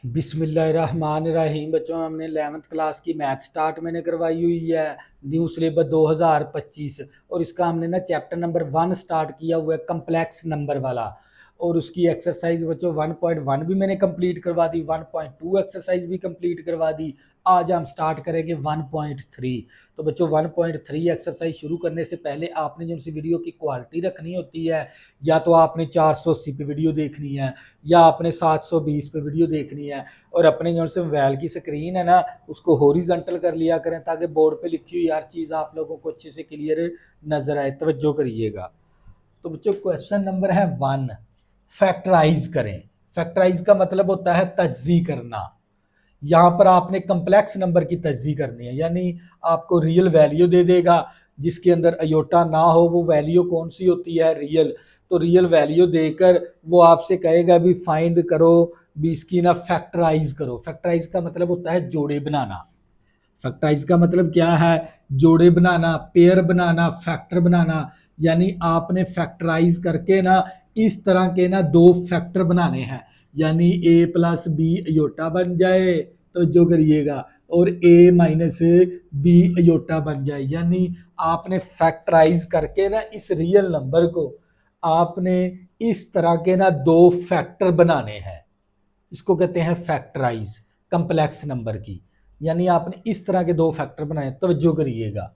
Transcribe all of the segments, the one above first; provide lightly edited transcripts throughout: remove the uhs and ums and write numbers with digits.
बिस्मिल्लाहिर्रहमानिर्रहीम। बच्चों, हमने 11th क्लास की मैथ स्टार्ट मैंने करवाई हुई है, न्यू सिलेबस 2025। और इसका हमने ना चैप्टर नंबर 1 स्टार्ट किया हुआ है, कम्प्लेक्स नंबर वाला। और उसकी एक्सरसाइज बच्चों 1.1 भी मैंने कंप्लीट करवा दी, 1.2 एक्सरसाइज भी कंप्लीट करवा दी। आज हम स्टार्ट करेंगे 1.3। तो बच्चों 1.3 एक्सरसाइज शुरू करने से पहले आपने जो सी वीडियो की क्वालिटी रखनी होती है, या तो आपने 480 पे वीडियो देखनी है या आपने 720 पे वीडियो देखनी है। और अपने जो से मोबाइल की स्क्रीन है ना, उसको हॉरिजॉन्टल कर लिया करें ताकि बोर्ड पे लिखी हुई हर चीज़ आप लोगों को अच्छे से क्लियर नजर आए। तवज्जो करिएगा। तो बच्चों क्वेश्चन नंबर है 1, फैक्टराइज करें। फैक्टराइज का मतलब होता है तज्जी करना। यहाँ पर आपने कम्प्लेक्स नंबर की तज्जी करनी है, यानी आपको रियल वैल्यू दे देगा जिसके अंदर अयोटा ना हो। वो वैल्यू कौन सी होती है? रियल। तो रियल वैल्यू देकर वो आपसे कहेगा भी फाइंड करो, भी इसकी ना फैक्टराइज करो। फैक्टराइज का मतलब होता है जोड़े बनाना। फैक्टराइज का मतलब क्या है? जोड़े बनाना, पेयर बनाना, फैक्टर बनाना। यानी आपने फैक्टराइज करके ना इस तरह के ना दो फैक्टर बनाने हैं, यानी ए प्लस बी अयोटा बन जाए, तो जो करिएगा, और ए माइनस बी अयोटा बन जाए। यानी आपने फैक्टराइज करके ना इस रियल नंबर को आपने इस तरह के ना दो फैक्टर बनाने हैं। इसको कहते हैं फैक्टराइज कंप्लेक्स नंबर की। यानी आपने इस तरह के दो फैक्टर बनाए। तवज्जो करिएगा।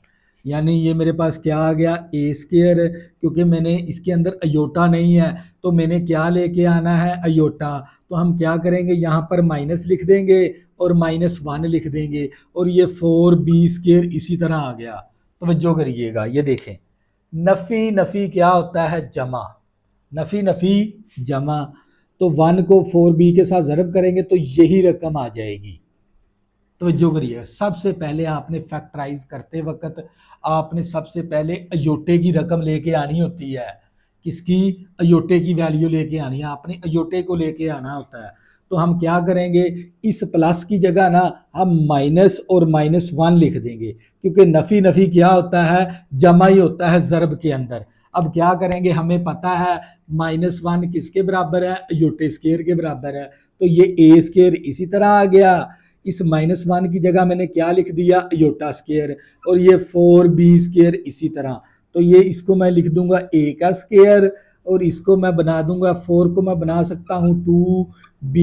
यानी ये मेरे पास क्या आ गया? ए स्केयर। क्योंकि मैंने इसके अंदर अयोटा नहीं है तो मैंने क्या लेके आना है? अयोटा। तो हम क्या करेंगे, यहाँ पर माइनस लिख देंगे और -1 लिख देंगे, और ये 4b स्केयर इसी तरह आ गया। तवज्जो करिएगा। ये देखें, नफ़ी नफ़ी क्या होता है? जमा। नफ़ी नफ़ी जमा। तो 1 को 4b के साथ ज़रब करेंगे तो यही रकम आ जाएगी। तो जो करिए, सबसे पहले आपने फैक्टराइज करते वक्त आपने सबसे पहले अयोटे की रकम लेके आनी होती है। किसकी? अयोटे की वैल्यू लेके आनी है। आपने अयोटे को लेके आना होता है। तो हम क्या करेंगे, इस प्लस की जगह ना हम माइनस और -1 लिख देंगे, क्योंकि नफ़ी नफ़ी क्या होता है? जमा ही होता है ज़रब के अंदर। अब क्या करेंगे, हमें पता है -1 किसके बराबर है? अयोटे स्केयर के बराबर है। तो ये ए स्केयर इसी तरह आ गया। इस -1 की जगह मैंने क्या लिख दिया? Iota square. और ये 4b स्केयर इसी तरह। तो ये इसको मैं लिख दूंगा a का स्केयर, और इसको मैं बना दूंगा 4 को मैं बना सकता हूँ 2b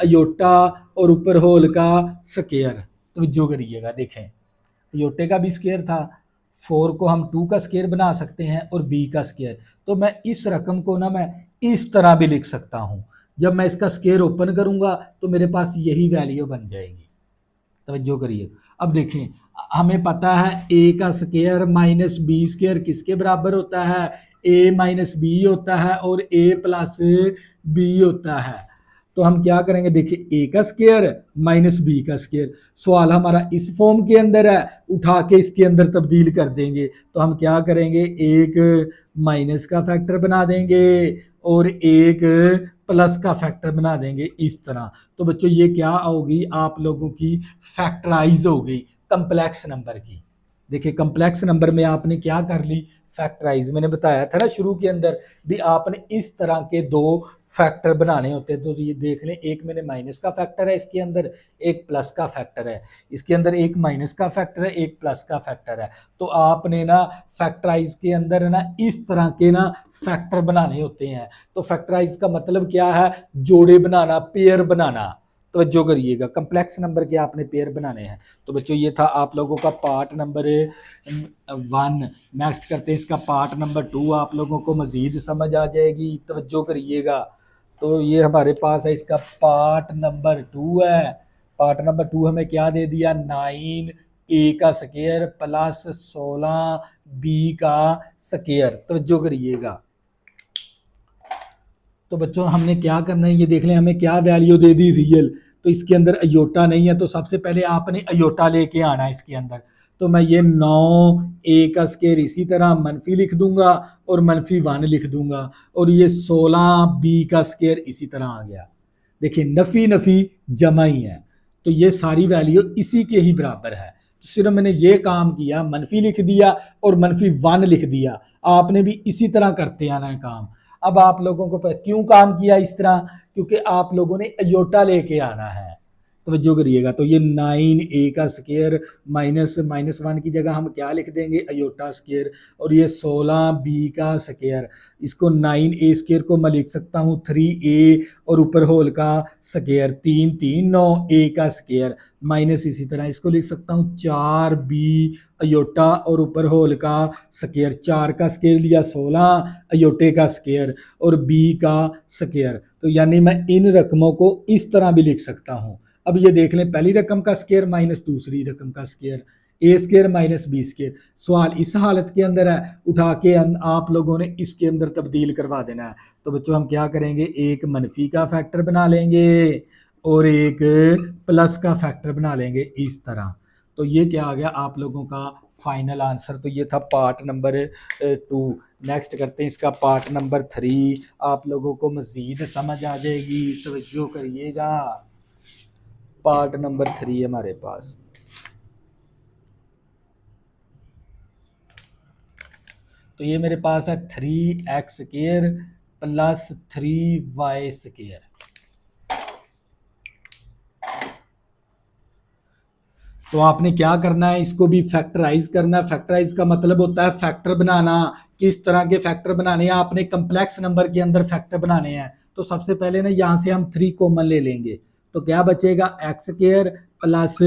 अयोटा और ऊपर होल का स्केयर। तो जो करिएगा, देखें अयोटे का भी स्केयर था, 4 को हम 2 का स्केयर बना सकते हैं और b का स्केयर। तो मैं इस रकम को ना मैं इस तरह भी लिख सकता हूँ। जब मैं इसका स्केयर ओपन करूंगा तो मेरे पास यही वैल्यू बन जाएगी। तवज्जो करिए। अब देखें, हमें पता है ए का स्केयर माइनस बी स्केयर किसके बराबर होता है? ए माइनस बी होता है और ए प्लस बी होता है। तो हम क्या करेंगे, देखिए ए का स्केयर माइनस बी का स्केयर। सवाल हमारा इस फॉर्म के अंदर है, उठा के इसके अंदर तब्दील कर देंगे। तो हम क्या करेंगे, एक माइनस का फैक्टर बना देंगे और एक प्लस का फैक्टर बना देंगे इस तरह। तो बच्चों ये क्या होगी? आप लोगों की फैक्टराइज हो गई कम्प्लेक्स नंबर की। देखिए कम्प्लेक्स नंबर में आपने क्या कर ली? फैक्टराइज। मैंने बताया था ना शुरू के अंदर भी आपने इस तरह के दो फैक्टर बनाने होते हैं। तो ये देख लें, एक मैंने माइनस का फैक्टर है इसके अंदर, एक प्लस का फैक्टर है इसके अंदर, एक माइनस का फैक्टर है, एक प्लस का फैक्टर है। तो आपने ना फैक्टराइज के अंदर ना इस तरह के ना फैक्टर बनाने होते हैं। तो फैक्टराइज का मतलब क्या है? जोड़े बनाना, पेयर बनाना। तवज्जो करिएगा, कम्प्लेक्स नंबर के आपने पेयर बनाने हैं। तो बच्चों ये था आप लोगों का पार्ट नंबर 1। नेक्स्ट करते हैं इसका पार्ट नंबर 2, आप लोगों को मजीद समझ आ जाएगी। तवज्जो करिएगा। तो ये हमारे पास है, इसका पार्ट नंबर 2 है। पार्ट नंबर 2 हमें क्या दे दिया? 9 ए का स्केयर प्लस 16 बी का स्केयर। तवज्जो करिएगा। तो बच्चों हमने क्या करना है, ये देख लें, हमें क्या वैल्यू दे दी? रियल। तो इसके अंदर अयोटा नहीं है, तो सबसे पहले आपने अयोटा लेके आना है इसके अंदर। तो मैं ये 9 ए का स्केयर इसी तरह मनफी लिख दूंगा और -1 लिख दूंगा, और ये 16 बी का स्केयर इसी तरह आ गया। देखिए नफ़ी नफ़ी जमा ही है, तो ये सारी वैल्यू इसी के ही बराबर है। तो सिर्फ मैंने ये काम किया, मनफी लिख दिया और -1 लिख दिया। आपने भी इसी तरह करते आना है काम। अब आप लोगों को क्यों काम किया इस तरह? क्योंकि आप लोगों ने अयोटा लेके आना है। तवज्जो करिएगा, तो ये 9a का स्केयर माइनस माइनस वन की जगह हम क्या लिख देंगे, अयोटा स्केयर। और ये 16b का स्केयर, इसको 9a स्केयर को मैं लिख सकता हूँ 3a और ऊपर होल का स्केयर, 3 3 9a का स्केयर माइनस इसी तरह इसको लिख सकता हूँ 4b अयोटा और ऊपर होल का स्केयर। 4 का स्केयर लिया 16 अयोटे का स्केयर और b का स्केयर। तो यानी मैं इन रकमों को इस तरह भी लिख सकता हूँ। अब ये देख लें, पहली रकम का स्केयर माइनस दूसरी रकम का स्केयर, ए स्केयर माइनस बी स्केयर। सवाल इस हालत के अंदर है, उठा के आप लोगों ने इसके अंदर तब्दील करवा देना है। तो बच्चों हम क्या करेंगे, एक मनफी का फैक्टर बना लेंगे और एक प्लस का फैक्टर बना लेंगे इस तरह। तो ये क्या आ गया आप लोगों का फाइनल आंसर। तो ये था पार्ट नंबर 2। नेक्स्ट करते हैं इसका पार्ट नंबर 3। आप लोगों को मज़ीद समझ आ जाएगी, तवज्जो करिएगा। पार्ट नंबर 3 हमारे पास, तो ये मेरे पास है 3x square plus 3y square. तो आपने क्या करना है, इसको भी फैक्टराइज करना है। फैक्टराइज का मतलब होता है फैक्टर बनाना। किस तरह के फैक्टर बनाने हैं, आपने कंप्लेक्स नंबर के अंदर फैक्टर बनाने हैं। तो सबसे पहले ना यहाँ से हम 3 कॉमन ले लेंगे, तो क्या बचेगा, x square plus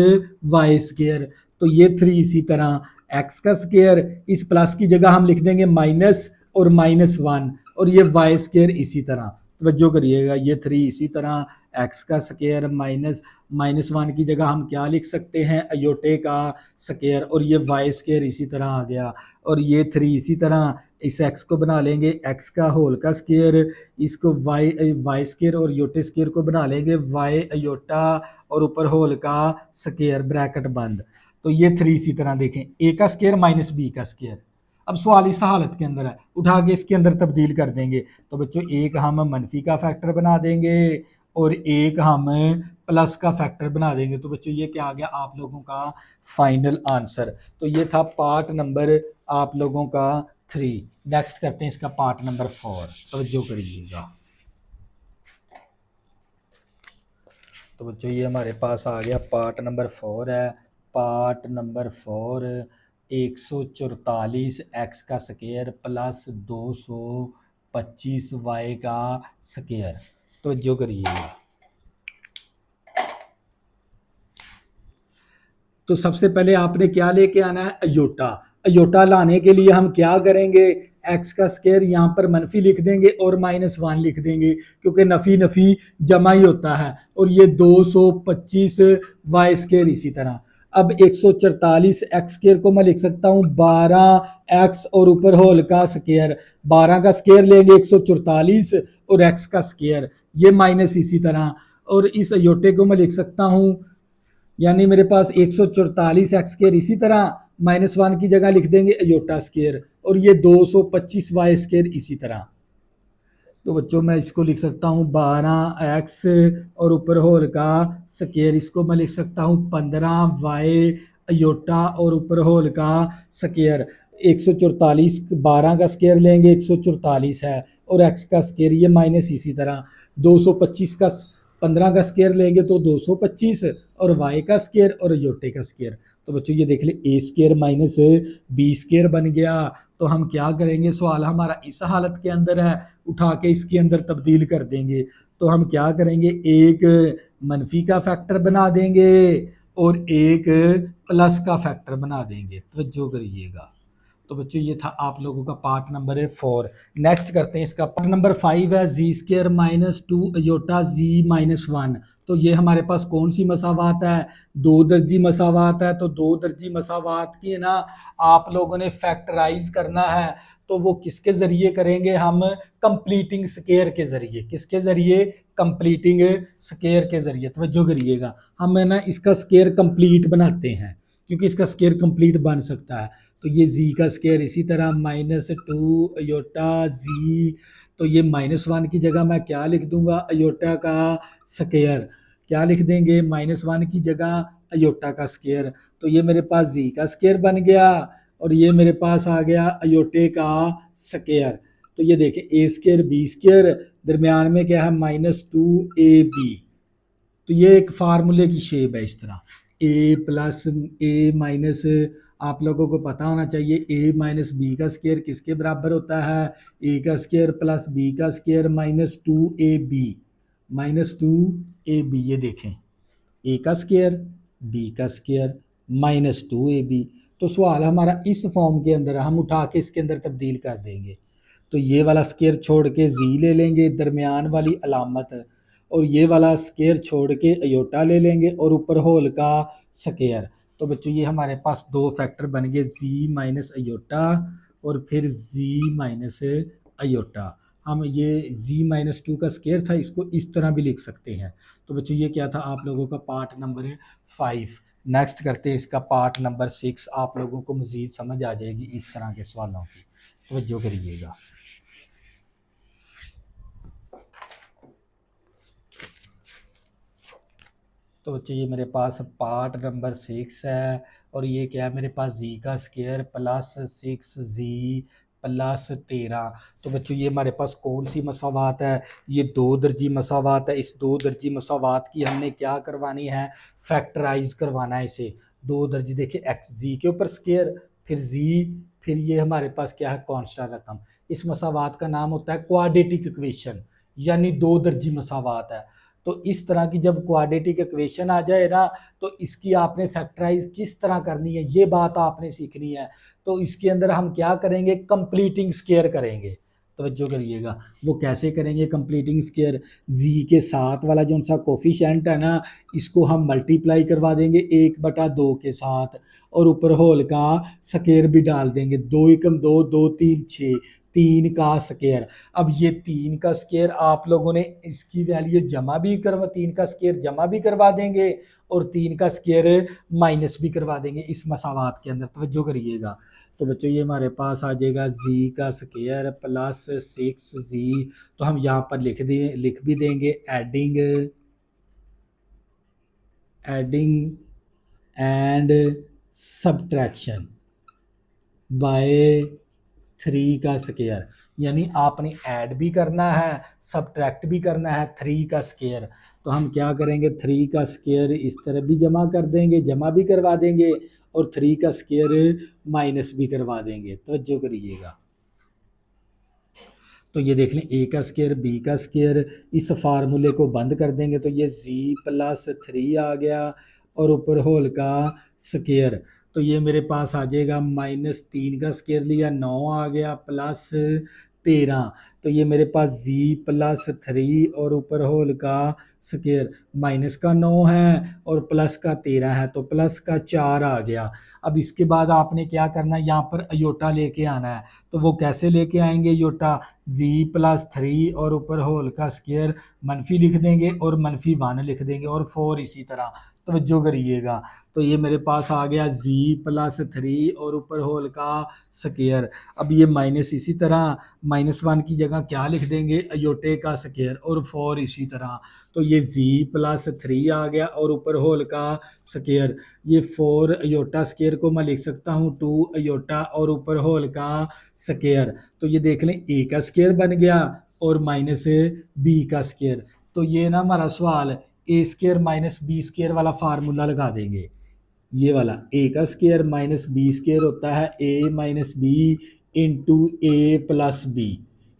y square. तो ये 3 इसी तरह एक्स का स्क्वायर, इस प्लस की जगह हम लिख देंगे माइनस और -1, और ये वाई स्क्वायर इसी तरह। तवज्जो करिएगा, ये 3 इसी तरह एक्स का स्क्वायर माइनस -1 की जगह हम क्या लिख सकते हैं, अयोटे का स्क्वायर, और ये वाई स्क्वायर इसी तरह आ गया। और ये 3 इसी तरह इस एक्स को बना लेंगे एक्स का होल का स्क्वायर, इसको वाई स्क्वायर और योटे स्क्वायर को बना लेंगे वाई अयोटा और ऊपर होल का स्क्वायर, ब्रैकेट बंद। तो ये 3 इसी तरह देखें, ए का स्क्वायर माइनस बी का स्क्वायर। अब सवाल इस हालत के अंदर है, उठा के इसके अंदर तब्दील कर देंगे। तो बच्चों एक हम मनफी का फैक्टर बना देंगे और एक हम प्लस का फैक्टर बना देंगे। तो बच्चों ये क्या आ गया आप लोगों का फाइनल आंसर। तो ये था पार्ट नंबर आप लोगों का 3। नेक्स्ट करते हैं इसका पार्ट नंबर 4। तवज्जो करिएगा। तो बच्चों ये हमारे पास आ गया पार्ट नंबर 4 है। पार्ट नंबर 4, 144 एक्स का स्क्वायर प्लस 225 वाई का स्क्वायर। तवज्जो करिएगा। तो सबसे पहले आपने क्या लेके आना है, अयोटा। अयोटा लाने के लिए हम क्या करेंगे, एक्स का स्क्वायर यहाँ पर मनफी लिख देंगे और -1 लिख देंगे, क्योंकि नफ़ी नफ़ी जमा ही होता है। और ये 225 वाई स्क्वायर इसी तरह। अब 144 एक्स स्क्वायर को मैं लिख सकता हूँ 12 एक्स और ऊपर होल का स्क्वायर। 12 का स्क्वायर लेंगे 144 और एक्स का स्क्वायर, ये माइनस इसी तरह। और इस अयोटे को मैं लिख सकता हूँ, यानी मेरे पास 144 एक्स स्क्वायर इसी तरह -1 की जगह लिख देंगे अयोटा स्क्वायर, और ये 225 वाई स्क्वायर इसी तरह। तो बच्चों मैं इसको लिख सकता हूँ 12 एक्स और ऊपर होल का स्क्वायर, इसको मैं लिख सकता हूँ 15 वाई अयोटा और ऊपर होल का स्क्वायर। 144 12 का स्क्वायर लेंगे 144 है, और एक्स का स्क्वायर ये माइनस इसी तरह। 225 का 15 का स्क्वायर लेंगे तो 225, और वाई का स्क्वायर और अयोटे का स्क्वायर। तो बच्चों ये देख ले, ए स्क्वायर माइनस बी स्क्वायर बन गया। तो हम क्या करेंगे, सवाल हमारा इस हालत के अंदर है, उठा के इसके अंदर तब्दील कर देंगे। तो हम क्या करेंगे, एक मनफी का फैक्टर बना देंगे और एक प्लस का फैक्टर बना देंगे। तवज्जो करिएगा। तो बच्चों ये था आप लोगों का पार्ट नंबर 4। नेक्स्ट करते हैं इसका पार्ट नंबर 5 है, जी स्क्र -2 अयोटा z-1। तो ये हमारे पास कौन सी मसावात है, 2 दर्जी मसावात है। तो 2 दर्जी मसावात की ना आप लोगों ने फैक्टराइज करना है। तो वो किसके ज़रिए करेंगे, हम कंप्लीटिंग स्केयर के ज़रिए। किसके ज़रिए, कंप्लीटिंग स्केयर के ज़रिए। तवज्जो करिएगा, हम है ना इसका स्केयर कंप्लीट बनाते हैं, क्योंकि इसका स्केयर कंप्लीट बन सकता है। तो ये जी का स्केयर इसी तरह -2 अयोटा जी। तो ये -1 की जगह मैं क्या लिख दूंगा, अयोटा का स्केयर। क्या लिख देंगे, -1 की जगह अयोटा का स्केयर। तो ये मेरे पास जी का स्केयर बन गया और ये मेरे पास आ गया अयोटे का स्केयर। तो ये देखें ए स्क्र बी स्क्र, दरमियान में क्या है -2ab। तो ये एक फार्मूले की शेप है इस तरह, ए प्लस ए माइनस, आप लोगों को पता होना चाहिए ए माइनस बी का स्क्वायर किसके बराबर होता है, ए का स्क्वायर प्लस बी का स्क्वायर -2ab, -2ab। ये देखें ए का स्क्वायर बी का स्क्वायर -2ab। तो सवाल हमारा इस फॉर्म के अंदर, हम उठा के इसके अंदर तब्दील कर देंगे। तो ये वाला स्क्वायर छोड़ के जी ले लेंगे, दरमियान वाली अलामत, और ये वाला स्क्वायर छोड़ के अयोटा ले लेंगे और ऊपर होल का स्क्वायर। तो बच्चों ये हमारे पास दो फैक्टर बन गए, जी माइनस अयोटा और फिर जी माइनस अयोटा। हम ये z-2 का स्क्वायर था, इसको इस तरह भी लिख सकते हैं। तो बच्चों ये क्या था आप लोगों का पार्ट नंबर 5। नेक्स्ट करते हैं इसका पार्ट नंबर 6। आप लोगों को मज़ीद समझ आ जाएगी इस तरह के सवालों की, तवज्जो करिएगा। तो बच्चों ये मेरे पास पार्ट नंबर 6 है, और ये क्या है मेरे पास जी का स्क्वायर प्लस 6z प्लस 13। तो बच्चों ये हमारे पास कौन सी मसावात है, ये दो दर्जी मसावात है। इस दो दर्जी मसावात की हमने क्या करवानी है, फैक्टराइज करवाना है इसे। दो दर्जी देखिए एक्स जी के ऊपर स्क्वायर, फिर जी, फिर ये हमारे पास क्या है कांस्टेंट रकम। इस मसावात का नाम होता है क्वाड्रेटिक इक्वेशन, यानी दो दर्जी मसावात है। तो इस तरह की जब क्वाड्रेटिक इक्वेशन आ जाए ना, तो इसकी आपने फैक्टराइज किस तरह करनी है ये बात आपने सीखनी है। तो इसके अंदर हम क्या करेंगे, कंप्लीटिंग स्क्वायर करेंगे। तवज्जो करिएगा, वो कैसे करेंगे कंप्लीटिंग स्क्वायर, जी के साथ वाला जो सा कोफिशिएंट है ना, इसको हम मल्टीप्लाई करवा देंगे 1/2 के साथ, और ऊपर होल का स्क्वायर भी डाल देंगे। 2 एकम 2, 2 3 6, 3 का स्क्वायर। अब ये 3 का स्क्वायर आप लोगों ने इसकी वैल्यू जमा भी करवा, 3 का स्क्वायर जमा भी करवा देंगे और 3 का स्क्वायर माइनस भी करवा देंगे इस मसावात के अंदर। तवज्जो करिएगा। तो बच्चों ये हमारे पास आ जाएगा जी का स्क्वायर प्लस 6z। तो हम यहाँ पर लिख भी देंगे एडिंग एंड सब्ट्रैक्शन बाय 3 का स्क्वायर, यानी आपने ऐड भी करना है सब्ट्रैक्ट भी करना है 3 का स्क्वायर। तो हम क्या करेंगे, 3 का स्क्वायर इस तरह भी जमा कर देंगे, जमा भी करवा देंगे, और 3 का स्क्वायर माइनस भी करवा देंगे। तवज्जो करिएगा। तो ये देख लें ए का स्क्वायर बी का स्क्वायर, इस फार्मूले को बंद कर देंगे तो ये जी प्लस 3 आ गया, और ऊपर होल का स्क्वायर। तो ये मेरे पास आ जाएगा -3 का स्क्वायर लिया 9 आ गया प्लस 13। तो ये मेरे पास जी प्लस 3 और ऊपर होल का स्क्वायर, माइनस का 9 है और प्लस का 13 है, तो प्लस का 4 आ गया। अब इसके बाद आपने क्या करना है, यहाँ पर अयोटा लेके आना है। तो वो कैसे लेके आएंगे अयोटा, z+3 और ऊपर होल का स्क्वायर मनफी लिख देंगे और -1 लिख देंगे, और 4 इसी तरह। तवज्जो करिएगा। तो ये मेरे पास आ गया z+3 और ऊपर होल का स्क्वायर। अब ये माइनस इसी तरह, -1 की जगह क्या लिख देंगे, अयोटे का स्क्वायर, और 4 इसी तरह। तो ये z+3 आ गया और ऊपर होल का स्क्वायर। ये 4 अयोटा स्क्वायर को मैं लिख सकता हूँ 2 अयोटा और ऊपर होल का स्क्वायर। तो ये देख लें ए का स्क्वायर बन गया और माइनस बी का स्क्वायर। तो ये ना हमारा सवाल ए स्क्वायर माइनस बी स्क्वायर वाला फार्मूला लगा देंगे। ये वाला ए का स्क्वायर माइनस बी स्क्वायर होता है ए माइनस बी इंटू ए प्लस बी।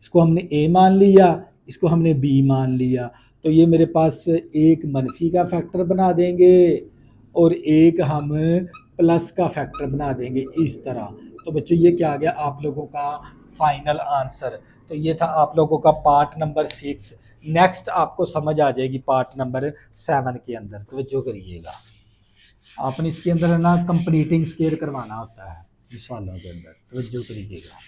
इसको हमने ए मान लिया, इसको हमने बी मान लिया। तो ये मेरे पास एक मनफी का फैक्टर बना देंगे और एक हम प्लस का फैक्टर बना देंगे इस तरह। तो बच्चों ये क्या आ गया आप लोगों का फाइनल आंसर। तो ये था आप लोगों का पार्ट नंबर 6। नेक्स्ट आपको समझ आ जाएगी पार्ट नंबर 7 के अंदर। तवज्जो करिएगा, आपने इसके अंदर है ना कंप्लीटिंग स्क्वायर करवाना होता है इस वालों के अंदर। तवज्जो करिएगा।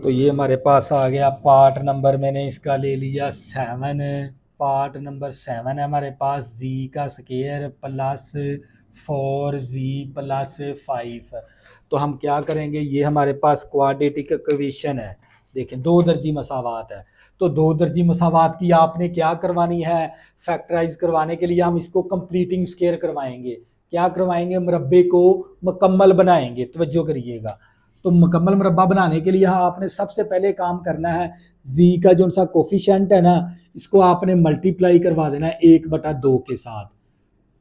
तो ये हमारे पास आ गया पार्ट नंबर, मैंने इसका ले लिया 7। पार्ट नंबर 7 है हमारे पास, जी का स्क्वायर प्लस 4z प्लस 5। तो हम क्या करेंगे, ये हमारे पास क्वाड्रेटिक इक्वेशन है। देखें दो दर्जी मसावात है, तो दो दर्जी मसावात की आपने क्या करवानी है, फैक्टराइज करवाने के लिए हम इसको कंप्लीटिंग स्क्वायर करवाएंगे। क्या करवाएंगे, मुरब्बे को मुकम्मल बनाएंगे। तवज्जो करिएगा। तो मुकम्मल मुरब्बा बनाने के लिए यहाँ आपने सबसे पहले काम करना है, जी का जो सा कोफिशेंट है ना, इसको आपने मल्टीप्लाई करवा देना है 1/2 के साथ।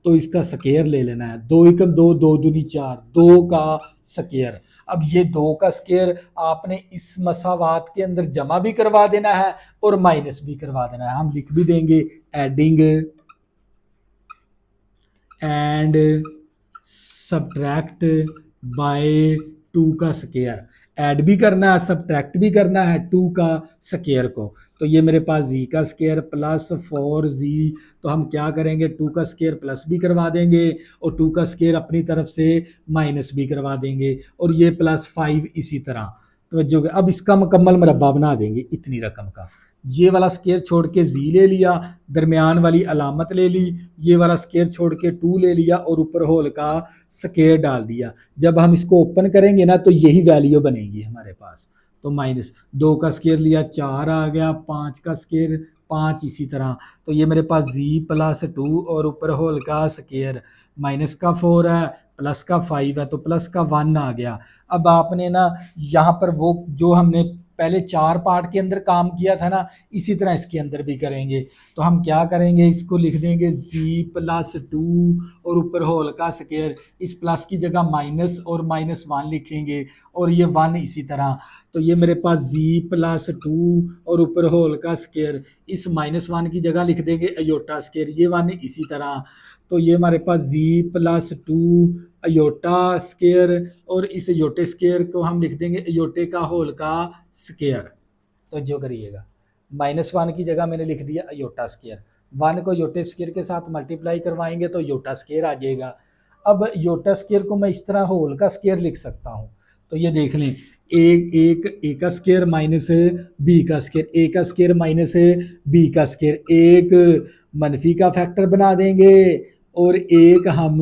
तो इसका स्केयर ले लेना है, 2 एकम 2, 2 दूनी 4, 2 का स्केयर। अब ये 2 का स्केयर आपने इस मसावात के अंदर जमा भी करवा देना है और माइनस भी करवा देना है। हम लिख भी देंगे एडिंग एंड सब्ट्रैक्ट बाय 2 का स्केयर। ऐड भी करना है, सब्ट्रैक्ट भी करना है 2 का स्केयर को। तो ये मेरे पास जी का स्केयर प्लस 4z, तो हम क्या करेंगे 2 का स्केयर प्लस भी करवा देंगे और 2 का स्केयर अपनी तरफ से माइनस भी करवा देंगे, और ये +5 इसी तरह। तो जो अब इसका मुकम्मल मुरब्बा बना देंगे इतनी रकम का। ये वाला स्केयर छोड़ के जी ले लिया, दरमियान वाली अलामत ले ली, ये वाला स्केयर छोड़ के 2 ले लिया और ऊपर होल का स्केयर डाल दिया। जब हम इसको ओपन करेंगे ना तो यही वैल्यू बनेगी हमारे पास। तो -2 का स्केयर लिया 4 आ गया, 5 का स्केयर 5 इसी तरह। तो ये मेरे पास जी +2 और ऊपर होल का स्केयर, माइनस का 4 है, प्लस का 5 है, तो प्लस का 1 आ गया। अब आपने ना यहाँ पर वो जो हमने पहले 4 पार्ट के अंदर काम किया था ना, इसी तरह इसके अंदर भी करेंगे। तो हम क्या करेंगे, इसको लिख देंगे g+2 और ऊपर होल का स्केयर, इस प्लस की जगह माइनस और -1 लिखेंगे और ये 1 इसी तरह। तो ये मेरे पास g+2 और ऊपर होल का स्केयर, इस -1 की जगह लिख देंगे अयोटा स्केयर, ये 1 इसी तरह। तो ये हमारे पास g+2 अयोटा स्केयर और इस अयोटे स्केयर को हम लिख देंगे अयोटे का होल का स्केयर। तो जो करिएगा -1 की जगह मैंने लिख दिया अयोटा स्केयर, 1 को अयोटे स्केयर के साथ मल्टीप्लाई करवाएंगे तो अयोटा स्केयर आ जाएगा। अब अयोटा स्केयर को मैं इस तरह होल का स्केयर लिख सकता हूँ। तो ये देख लें, ए का स्केयर माइनस बी का स्केयर, ए का स्केयर माइनस बी का स्केयर, एक मनफी का फैक्टर बना देंगे और एक हम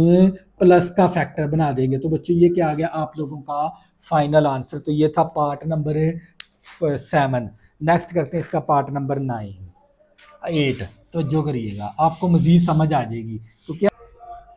प्लस का फैक्टर बना देंगे। तो बच्चों ये क्या आ गया आप लोगों का फाइनल आंसर। तो ये था पार्ट नंबर 7। नेक्स्ट करते हैं इसका पार्ट नंबर 8। तो जो करिएगा आपको मजीद समझ आ जाएगी। तो क्या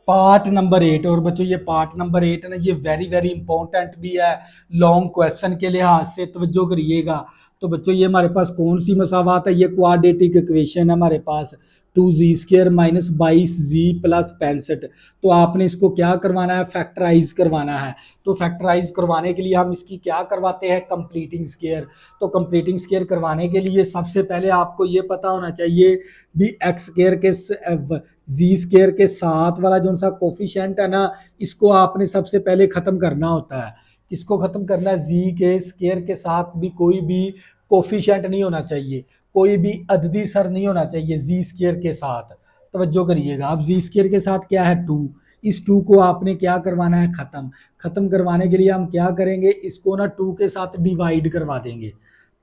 पार्ट नंबर 8, और बच्चों ये पार्ट नंबर 8 ना, ये वेरी वेरी इंपॉर्टेंट भी है लॉन्ग क्वेश्चन के लिहाज से, तवज्जो करिएगा। तो बच्चों ये हमारे पास कौन सी मसावात है, ये क्वाड्रेटिक इक्वेशन है हमारे पास, 2z² माइनस 22z प्लस 65। तो आपने इसको क्या करवाना है, फैक्टराइज करवाना है। तो फैक्टराइज करवाने के लिए हम इसकी क्या करवाते हैं, कंप्लीटिंग स्केयर। तो कंप्लीटिंग स्केयर करवाने के लिए सबसे पहले आपको ये पता होना चाहिए भी एक्स स्केयर के जी स्केयर के साथ वाला जो सा कोफिशिएंट है ना, इसको आपने सबसे पहले ख़त्म करना होता है। इसको ख़त्म करना है, जी के स्केयर के साथ भी कोई भी कोफिशिएंट नहीं होना चाहिए, कोई भी अददी सर नहीं होना चाहिए जी स्केयर के साथ। तवज्जो करिएगा, अब जी स्केयर के साथ क्या है 2, इस 2 को आपने क्या करवाना है, ख़त्म करवाने के लिए हम क्या करेंगे, इसको ना 2 के साथ डिवाइड करवा देंगे।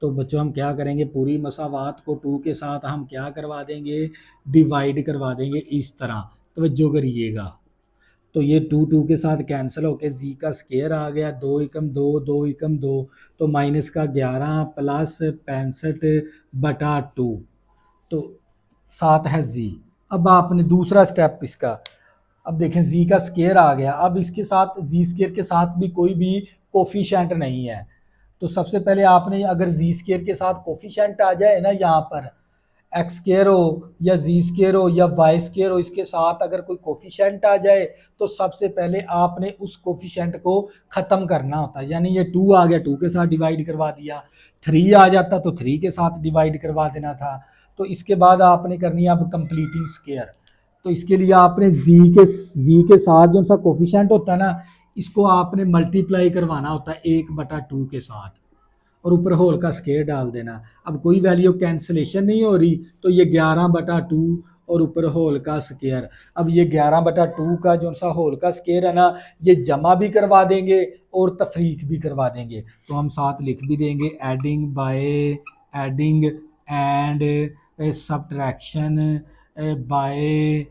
तो बच्चों हम क्या करेंगे, पूरी मसावात को 2 के साथ हम क्या करवा देंगे, डिवाइड करवा देंगे इस तरह। तवज्जो करिएगा, तो ये 2 के साथ कैंसिल होके जी का स्केयर आ गया, 2 एकम 2, 2 एकम 2, तो माइनस का 11 प्लस 65/2, तो 7 है जी। अब आपने दूसरा स्टेप इसका, अब देखें जी का स्केयर आ गया, अब इसके साथ जी स्केयर के साथ भी कोई भी कोफिशिएंट नहीं है। तो सबसे पहले आपने अगर जी स्केयर के साथ कोफिशिएंट आ जाए ना, यहाँ पर एक्स स्केयर हो या जी स्केयर हो या वाई स्केयर हो, इसके साथ अगर कोई कोफिशिएंट आ जाए तो सबसे पहले आपने उस कोफिशिएंट को ख़त्म करना होता है। यानी ये 2 आ गया, 2 के साथ डिवाइड करवा दिया, 3 आ जाता तो 3 के साथ डिवाइड करवा देना था। तो इसके बाद आपने करनी है अब कंप्लीटिंग स्केयर। तो इसके लिए आपने जी के साथ जो सा कोफिशिएंट होता है ना, इसको आपने मल्टीप्लाई करवाना होता है 1/2 के साथ और ऊपर होल का स्केयर डाल देना। अब कोई वैल्यू कैंसिलेशन नहीं हो रही, तो ये 11/2 और ऊपर होल का स्केयर। अब ये 11/2 का जो सा होल का स्केयर है ना, ये जमा भी करवा देंगे और तफरीक भी करवा देंगे। तो हम साथ लिख भी देंगे एडिंग एंड सब्ट्रैक्शन बाय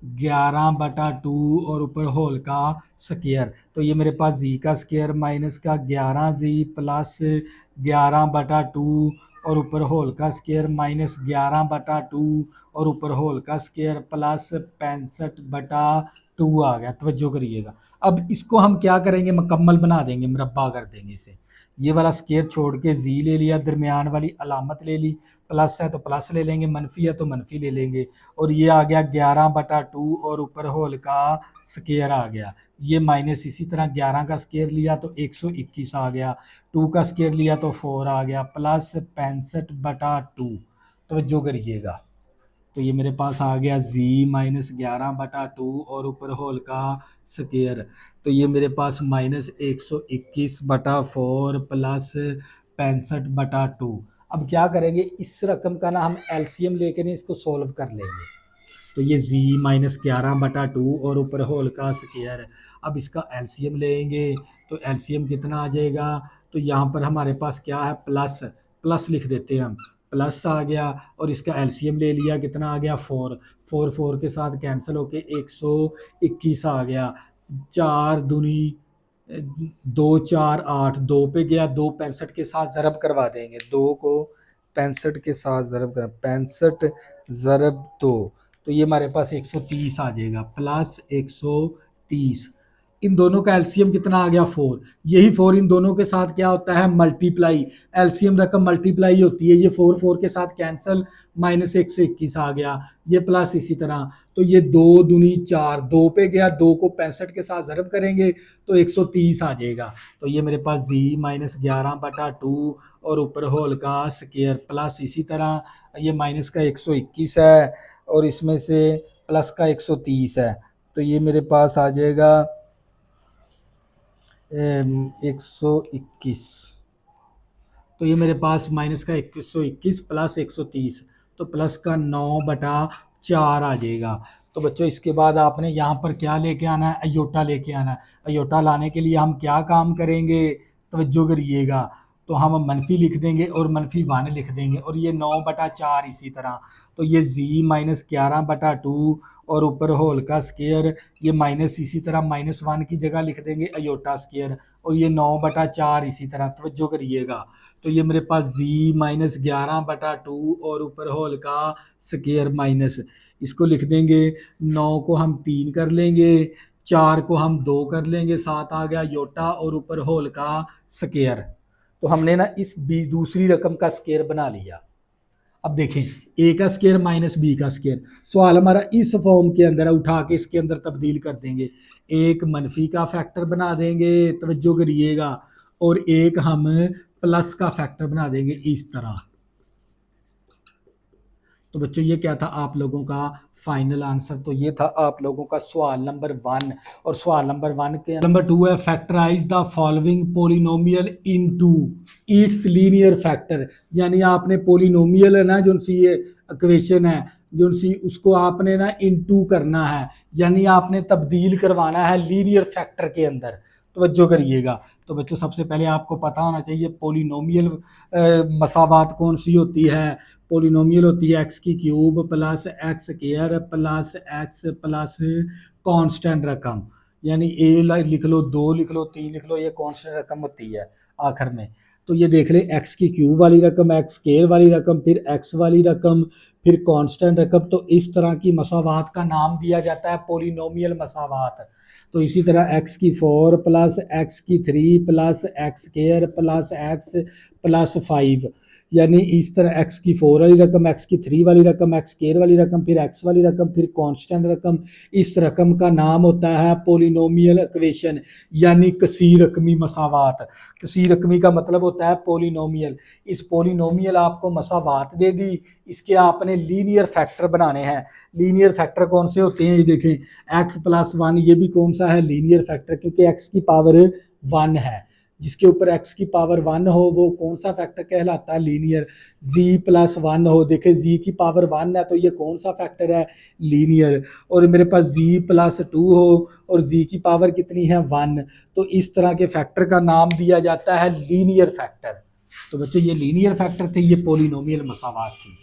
11/2 और ऊपर होल का स्केयर। तो ये मेरे पास जी का स्केयर माइनस का 11z प्लस 11/2 और ऊपर होल का स्केयर -11/2 और ऊपर होल का स्केयर प्लस 65/2 2 आ गया, तवज्जो करिएगा। अब इसको हम क्या करेंगे, मुकम्मल बना देंगे, मुरब्बा कर देंगे इसे। ये वाला स्केयर छोड़ के जी ले लिया, दरमियान वाली अलामत ले ली, प्लस है तो प्लस ले लेंगे, मनफी है तो मनफी ले लेंगे, और ये आ गया 11/2 और ऊपर होल का स्केयर आ गया। ये माइनस इसी तरह 11 का स्केयर लिया तो 121 आ गया, 2 का स्केयर लिया तो 4 आ गया, प्लस 65/2। तवज्जो करिएगा, तो ये मेरे पास आ गया z-11/2 और ऊपर होल का स्केयर। तो ये मेरे पास -121/4 प्लस 65/2। अब क्या करेंगे, इस रकम का ना हम एलसीएम लेके नहीं इसको सोल्व कर लेंगे। तो ये z-11/2 और ऊपर होल का स्केयर। अब इसका एलसीएम लेंगे तो एलसीएम कितना आ जाएगा, तो यहाँ पर हमारे पास क्या है, प्लस, प्लस लिख देते हैं हम, प्लस आ गया, और इसका एलसीएम ले लिया, कितना आ गया 4, 4 के साथ कैंसिल होके 121 आ गया, 4 दूनी 2 4 8, 2 पे गया, 2 65 के साथ ज़रब करवा देंगे, 2 को 65 के साथ ज़रब कर, 65 ज़रब 2, तो ये हमारे पास 130 आ जाएगा, प्लस 130। इन दोनों का एलसीएम कितना आ गया 4, यही 4 इन दोनों के साथ क्या होता है, मल्टीप्लाई, एलसीएम रकम मल्टीप्लाई होती है, ये 4 के साथ कैंसिल, -121 आ गया, ये प्लस इसी तरह, तो ये 2 दूनी 4, 2 पे गया, 2 को 65 के साथ ज़रब करेंगे तो 130 आ जाएगा। तो ये मेरे पास z-11/2 और ऊपर होल का स्केयर, प्लस इसी तरह ये माइनस का 121 है और इसमें से प्लस का 130 है, तो ये मेरे पास आ जाएगा 121। तो ये मेरे पास माइनस का 121 प्लस 130, तो प्लस का 9/4 आ जाएगा। तो बच्चों इसके बाद आपने यहाँ पर क्या लेके आना है, अयोटा लेके आना है। अयोटा लाने के लिए हम क्या काम करेंगे, तवज्जो करिएगा, तो हम मनफी लिख देंगे और -1 लिख देंगे, और ये 9/4 इसी तरह, तो ये z-11/2 और ऊपर होल का स्केयर, ये माइनस इसी तरह -1 की जगह लिख देंगे अयोटा स्केयर, और ये 9/4 इसी तरह, तवज्जो करिएगा। तो ये मेरे पास z-11/2 और ऊपर होल का स्केयर माइनस, इसको लिख देंगे, 9 को हम 3 कर लेंगे, 4 को हम 2 कर लेंगे, 7 आ गया योटा और ऊपर होल का स्केयर। तो हमने ना इस दूसरी रकम का स्केयर बना लिया। अब देखें, ए का स्केयर माइनस बी का स्केयर, सवाल हमारा इस फॉर्म के अंदर है, उठा के इसके अंदर तब्दील कर देंगे, एक मनफी का फैक्टर बना देंगे, तवज्जो करिएगा, और एक हम प्लस का फैक्टर बना देंगे इस तरह। तो बच्चों ये क्या था आप लोगों का फाइनल आंसर, तो ये था आप लोगों का सवाल नंबर 1। और सवाल नंबर 1 के नंबर 2 है, factorise the following polynomial into its linear factor, यानी आपने पोलिनोमियल है ना जो सी ये इक्वेशन है जो सी, उसको आपने ना इनटू करना है, यानी आपने तब्दील करवाना है लीनियर फैक्टर के अंदर। तवज्जो करिएगा, तो बच्चों सबसे पहले आपको पता होना चाहिए पोलिनोमियल मसावात कौन सी होती है। पोलिनोमियल होती है एक्स की cube plus x square plus x plus constant रकम, यानी ए लिख लो, 2 लिख लो, 3 लिख लो, ये कांस्टेंट रकम होती है आखिर में। तो ये देख ले, एक्स की क्यूब वाली रकम, एक्स स्क्वायर वाली रकम, फिर एक्स वाली रकम, फिर कांस्टेंट रकम, तो इस तरह की मसावात का नाम दिया जाता है पोलिनोमियल मसावात। तो इसी तरह एक्स की 4 प्लस एक्स की 3 plus x square plus x plus 5, यानी इस तरह एक्स की 4 वाली रकम, एक्स की 3 वाली रकम, एक्स स्क्वायर वाली रकम, फिर एक्स वाली रकम, फिर कांस्टेंट रकम, इस रकम का नाम होता है पोलिनोमियल इक्वेशन, यानी कसीर रकमी मसावात। कसीर रकमी का मतलब होता है पोलिनोमियल। इस पोलिनोमियल आपको मसावात दे दी, इसके आपने लीनियर फैक्टर बनाने हैं। लीनियर फैक्टर कौन से होते हैं, ये देखें, x+1, ये भी कौन सा है, लीनियर फैक्टर, क्योंकि x की पावर 1 है, जिसके ऊपर x की पावर 1 हो वो कौन सा फैक्टर कहलाता है, लीनियर। z+1 हो, देखे z की पावर 1 है तो ये कौन सा फैक्टर है, लीनियर। और मेरे पास z+2 हो और z की पावर कितनी है 1, तो इस तरह के फैक्टर का नाम दिया जाता है लीनियर फैक्टर। तो बच्चों ये लीनियर फैक्टर थे, ये पोलिनोमियल मसावात थी।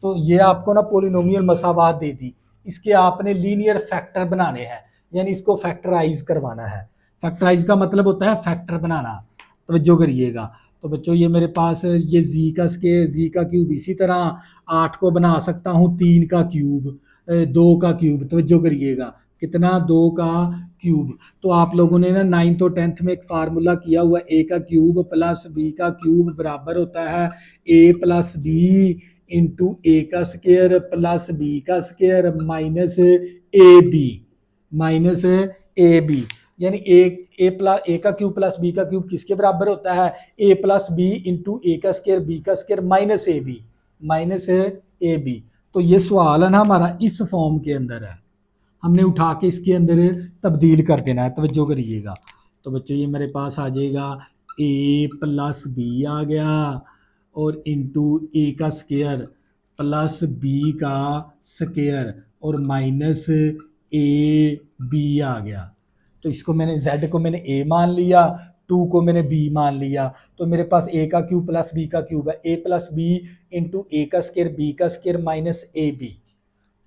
तो ये आपको ना पोलिनोमियल मसावात दे दी, इसके आपने लीनियर फैक्टर बनाने हैं, यानी इसको फैक्टराइज करवाना है। फैक्टराइज का मतलब होता है फैक्टर बनाना, तवज्जो करिएगा। तो बच्चों ये मेरे पास ये जी का क्यूब, इसी तरह 8 को बना सकता हूँ 3 का क्यूब, 2 का क्यूब, तवज्जो करिएगा, कितना 2 का क्यूब। तो आप लोगों ने ना 9th और 10th में एक फार्मूला किया हुआ, ए का क्यूब प्लस बी का क्यूब बराबर होता है a plus b into a का स्क्वायर प्लस बी का square minus a b, minus a b. यानी ए प्लस ए का क्यूब प्लस बी का क्यूब किसके बराबर होता है, a plus b into a का स्क्वायर बी का square minus a b, minus a b. तो ये सवाल है ना हमारा इस फॉर्म के अंदर है, हमने उठा के इसके अंदर तब्दील कर देना है, तवज्जो करिएगा। तो बच्चों ये मेरे पास आ जाएगा ए प्लस बी आ गया और इंटू ए का स्क्वायर प्लस बी का स्क्वायर और माइनस ए बी आ गया। तो इसको मैंने z को मैंने a मान लिया, 2 को मैंने b मान लिया। तो मेरे पास a का क्यूब प्लस b का क्यूब है, a plus b into a का स्क्वायर b का स्क्वायर माइनस ए बी।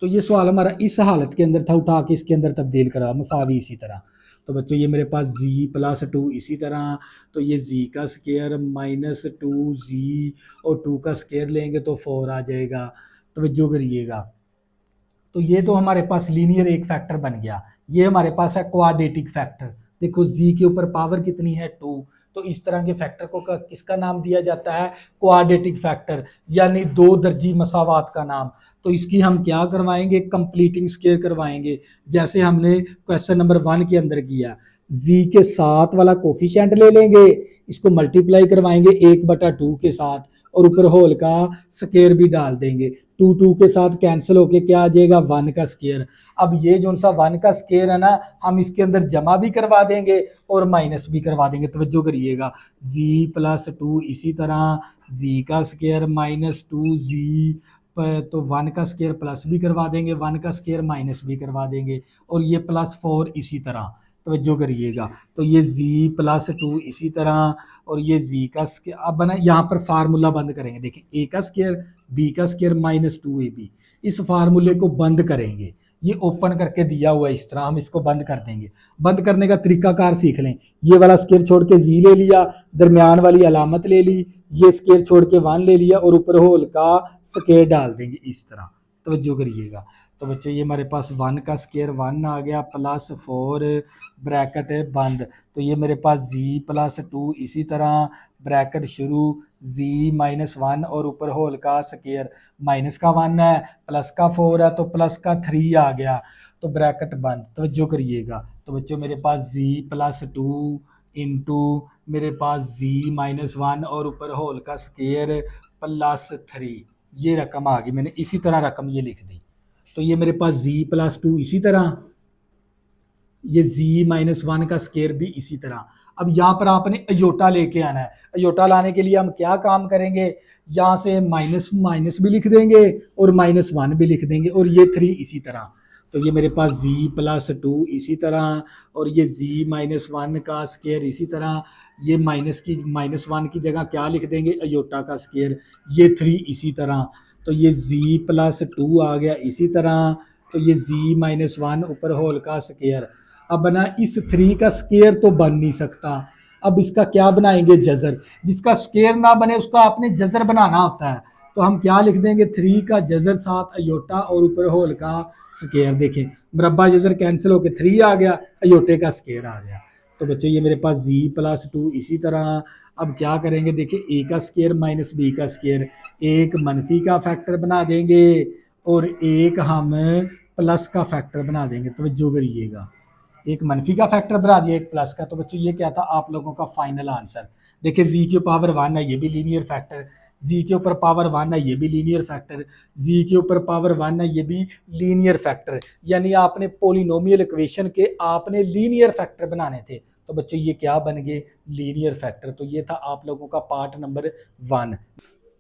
तो ये सवाल हमारा इस हालत के अंदर था, उठा के इसके अंदर तब्दील करा मसावी इसी तरह। तो बच्चों ये मेरे पास z प्लस 2 इसी तरह, तो ये z का स्क्वायर माइनस 2z और 2 का स्क्वायर लेंगे तो 4 आ जाएगा। तवज्जो करिएगा। तो ये तो हमारे पास लीनियर एक फैक्टर बन गया। ये हमारे पास है क्वाड्रेटिक फैक्टर। देखो z के ऊपर पावर कितनी है 2, तो इस तरह के फैक्टर को किसका नाम दिया जाता है, क्वाड्रेटिक फैक्टर, यानी दो दर्जी मसावात का नाम। तो इसकी हम क्या करवाएंगे, कंप्लीटिंग स्क्वायर करवाएंगे, जैसे हमने क्वेश्चन नंबर 1 के अंदर किया। z के साथ वाला कोफिशिएंट ले लेंगे, इसको मल्टीप्लाई करवाएंगे 1/2 के साथ और ऊपर होल का स्क्वायर भी डाल देंगे। 2 के साथ कैंसिल होके क्या आ जाएगा, 1 का स्क्वायर। अब ये जो सा 1 का स्क्वायर है ना, हम इसके अंदर जमा भी करवा देंगे और माइनस भी करवा देंगे। तवज्जो करिएगा, z प्लस 2 इसी तरह z का स्क्वायर माइनस 2z, तो 1 का स्क्वायर प्लस भी करवा देंगे, 1 का स्क्वायर माइनस भी करवा देंगे और ये प्लस 4 इसी तरह। तवज्जो करिएगा, तो ये z प्लस 2 इसी तरह और ये z का स्क्वायर। अब ना यहाँ पर फार्मूला बंद करेंगे, देखिए a का स्क्वायर b का स्क्वायर माइनस 2ab, इस फार्मूले को बंद करेंगे। ये ओपन करके दिया हुआ है इस तरह, हम इसको बंद कर देंगे। बंद करने का तरीकाकार सीख लें, ये वाला स्क्वायर छोड़ के z ले लिया, दरमियान वाली अलामत ले ली, ये स्क्वायर छोड़ के 1 ले लिया और ऊपर होल का स्क्वायर डाल देंगे इस तरह। तवज्जो करिएगा। तो बच्चों ये हमारे पास 1 का स्क्वायर 1 आ गया प्लस 4 ब्रैकेट है बंद। तो ये मेरे पास z प्लस 2 इसी तरह ब्रैकेट शुरू z माइनस 1 और ऊपर होल का स्क्वायर, माइनस का 1 है प्लस का 4 है तो प्लस का 3 आ गया, तो ब्रैकेट बंद। तवज्जो करिएगा। तो बच्चों मेरे पास z प्लस 2 इंटू मेरे पास z माइनस 1 और ऊपर होल का स्क्वायर प्लस 3, ये रकम आ गई। मैंने इसी तरह रकम ये लिख दी। तो ये मेरे पास z प्लस 2 इसी तरह, ये z माइनस 1 का स्क्वायर भी इसी तरह। अब यहाँ पर आपने अयोटा लेके आना है। अयोटा लाने के लिए हम क्या काम करेंगे, यहाँ से माइनस माइनस भी लिख देंगे और माइनस 1 भी लिख देंगे और ये 3 इसी तरह। तो ये मेरे पास z प्लस 2 इसी तरह और ये z माइनस 1 का स्क्वायर इसी तरह। ये माइनस 1 की जगह क्या लिख देंगे, अयोटा का स्क्वायर, ये 3 इसी तरह। तो ये z प्लस 2 आ गया इसी तरह। तो ये z माइनस 1 ऊपर होल का स्क्वायर। अब ना इस 3 का स्क्वायर तो बन नहीं सकता, अब इसका क्या बनाएंगे, जजर। जिसका स्क्वायर ना बने उसका आपने जजर बनाना होता है। तो हम क्या लिख देंगे, 3 का जजर 7 अयोटा और ऊपर होल का स्क्वायर। देखें मुरब्बा जजर कैंसिल होकर 3 आ गया, अयोटे का स्क्वायर आ गया। तो बच्चों ये मेरे पास z प्लस 2 इसी तरह। अब क्या करेंगे, देखिए a का स्क्वायर माइनस b का स्क्वायर, एक मनफी का फैक्टर बना देंगे और एक हम प्लस का फैक्टर बना देंगे। तवज्जो करिएगा, एक मनफी का फैक्टर बना दिया एक प्लस का। तो बच्चों ये क्या था आप लोगों का फाइनल आंसर। देखिए z के पावर 1 है, ये भी लीनियर फैक्टर, z के ऊपर पावर 1 है, ये भी लीनियर फैक्टर, z के ऊपर पावर 1 है, ये भी लीनियर फैक्टर। यानी आपने पोलिनोमियल इक्वेशन के आपने लीनियर फैक्टर बनाने थे। तो बच्चों ये क्या बन गए, लीनियर फैक्टर। तो ये था आप लोगों का पार्ट नंबर 1।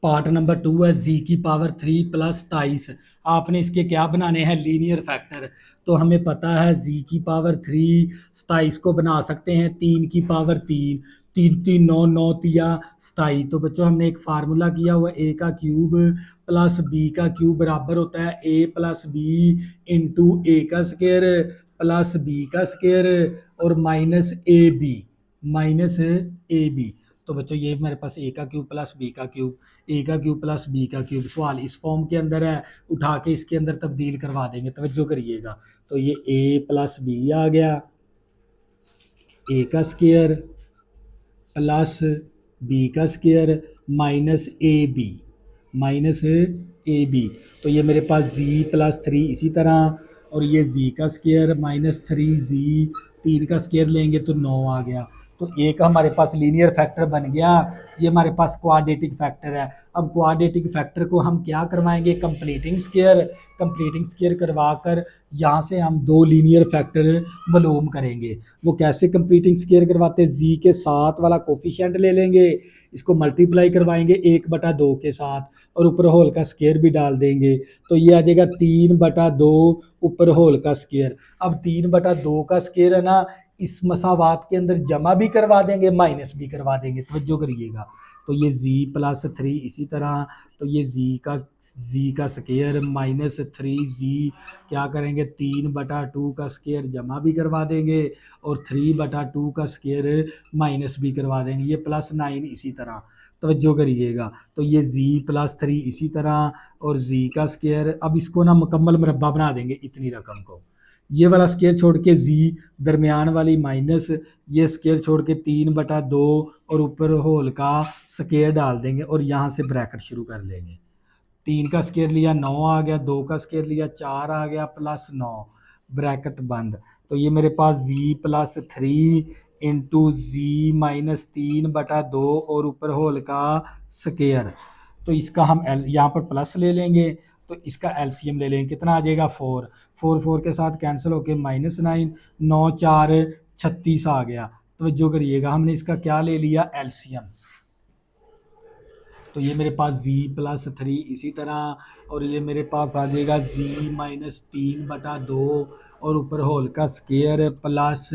पार्ट नंबर 2 है z की पावर 3 प्लस 27। आपने इसके क्या बनाने हैं, लीनियर फैक्टर। तो हमें पता है z की पावर 3 27 को बना सकते हैं 3 की पावर 3, 3 3 9 9 तिया 27। तो बच्चों हमने एक फार्मूला किया हुआ a का क्यूब प्लस b का क्यूब बराबर होता है a plus b into a का स्क्वायर प्लस बी का स्क्वायर और minus a b, minus a b. तो बच्चों ये मेरे पास ए का क्यूब प्लस बी का क्यूब, ए का क्यूब प्लस बी का क्यूब, सवाल इस फॉर्म के अंदर है, उठा के इसके अंदर तब्दील करवा देंगे, तवज्जो करिएगा। तो ये ए प्लस बी आ गया, ए का स्क्वायर प्लस बी का square minus a b, minus a b. तो ये मेरे पास जी प्लस 3 इसी तरह, और ये जी का स्क्वायर माइनस 3 जी, 3 का स्क्वायर लेंगे तो 9 आ गया। तो एक हमारे पास लीनियर फैक्टर बन गया, ये हमारे पास क्वाड्रेटिक फैक्टर है। अब क्वाड्रेटिक फैक्टर को हम क्या करवाएंगे, कंप्लीटिंग स्क्वायर, कंप्लीटिंग स्क्वायर करवा कर यहाँ से हम दो लीनियर फैक्टर मालूम करेंगे। वो कैसे कंप्लीटिंग स्क्वायर करवाते हैं, जी के साथ वाला कोफिशिएंट ले लेंगे, इसको मल्टीप्लाई करवाएंगे 1/2 के साथ, और ऊपर होल का स्क्वायर भी डाल देंगे। तो ये आ जाएगा 3/2 ऊपर होल का स्क्वायर। अब 3/2 का स्क्वायर है ना, इस मसावात के अंदर जमा भी करवा देंगे, माइनस भी करवा देंगे, तवज्जो करिएगा। तो ये जी प्लस 3 इसी तरह, तो ये जी का स्क्वायर माइनस 3 जी, क्या करेंगे 3/2 का स्क्वायर जमा भी करवा देंगे, और 3/2 का स्क्वायर माइनस भी करवा देंगे, ये +9 इसी तरह, तवज्जो करिएगा। तो ये जी प्लस 3 इसी तरह, और जी का स्क्वायर, अब इसको ना मुकम्मल मुरब्बा बना देंगे इतनी रकम को, ये वाला स्क्वायर छोड़ के जी, दरमियान वाली माइनस, ये स्क्वायर छोड़ के 3/2, और ऊपर होल का स्क्वायर डाल देंगे, और यहाँ से ब्रैकेट शुरू कर लेंगे। 3 का स्क्वायर लिया 9 आ गया, 2 का स्क्वायर लिया 4 आ गया, +9, ब्रैकेट बंद। तो ये मेरे पास जी प्लस 3 इंटू जी माइनस 3/2 और ऊपर होल का स्क्वायर। तो इसका हम यहाँ पर प्लस ले लेंगे, तो इसका एलसीएम ले लेंगे, कितना आ जाएगा 4, 4 के साथ कैंसिल होके -9, 9 4 36 आ गया। तो जो करिएगा, हमने इसका क्या ले लिया, एलसीएम। तो ये मेरे पास जी प्लस 3 इसी तरह, और ये मेरे पास आ जाएगा जी माइनस 3/2 और ऊपर होल का स्क्वायर प्लस,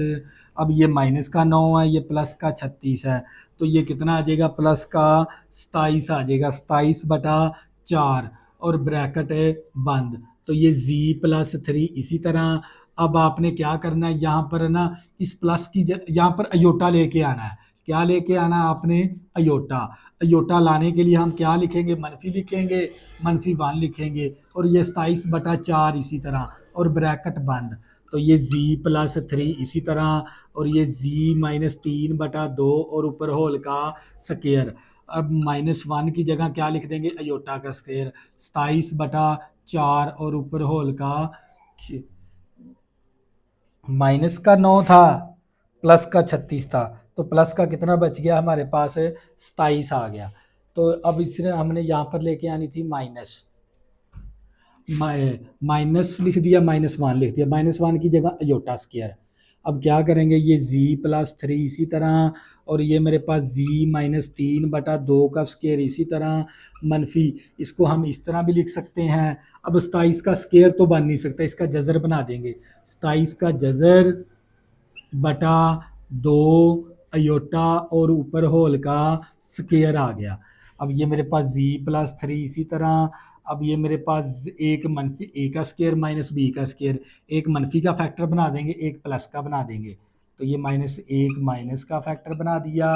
अब ये माइनस का 9 है, ये प्लस का 36 है, तो ये कितना आ जाएगा, प्लस का 27 आ जाएगा, 27/4, और ब्रैकेट है बंद। तो ये जी प्लस 3 इसी तरह। अब आपने क्या करना है, यहाँ पर ना इस प्लस की यहाँ पर अयोटा लेके आना है, क्या लेके आना है आपने, अयोटा। अयोटा लाने के लिए हम क्या लिखेंगे, मनफी लिखेंगे, -1 लिखेंगे, और ये 27/4 इसी तरह, और ब्रैकेट बंद। तो ये जी प्लस 3 इसी तरह, और ये जी माइनस 3/2 और ऊपर होल का स्क्वायर। अब -1 की जगह क्या लिख देंगे, अयोटा का स्क्वायर, 27/4 और ऊपर होल का, माइनस का 9 था, प्लस का 36 था, तो प्लस का कितना बच गया हमारे पास, 27 आ गया। तो अब इसने हमने यहाँ पर लेके आनी थी माइनस, माइनस लिख दिया, -1 लिख दिया, -1 की जगह अयोटा स्क्वायर। अब क्या करेंगे, ये जी प्लस 3 इसी तरह, और ये मेरे पास जी माइनस 3/2 का स्क्वायर इसी तरह, मनफी, इसको हम इस तरह भी लिख सकते हैं। अब 27 का स्क्वायर तो बन नहीं सकता, इसका जज़र बना देंगे, 27 का जज़र बटा 2 अयोटा और ऊपर होल का स्क्वायर आ गया। अब ये मेरे पास जी प्लस 3 इसी तरह, अब ये मेरे पास एक मनफी ए का स्क्वायर माइनस बी का स्क्वायर, एक मनफी का फैक्टर बना देंगे, एक प्लस का बना देंगे। तो ये -1 माइनस का फैक्टर बना दिया,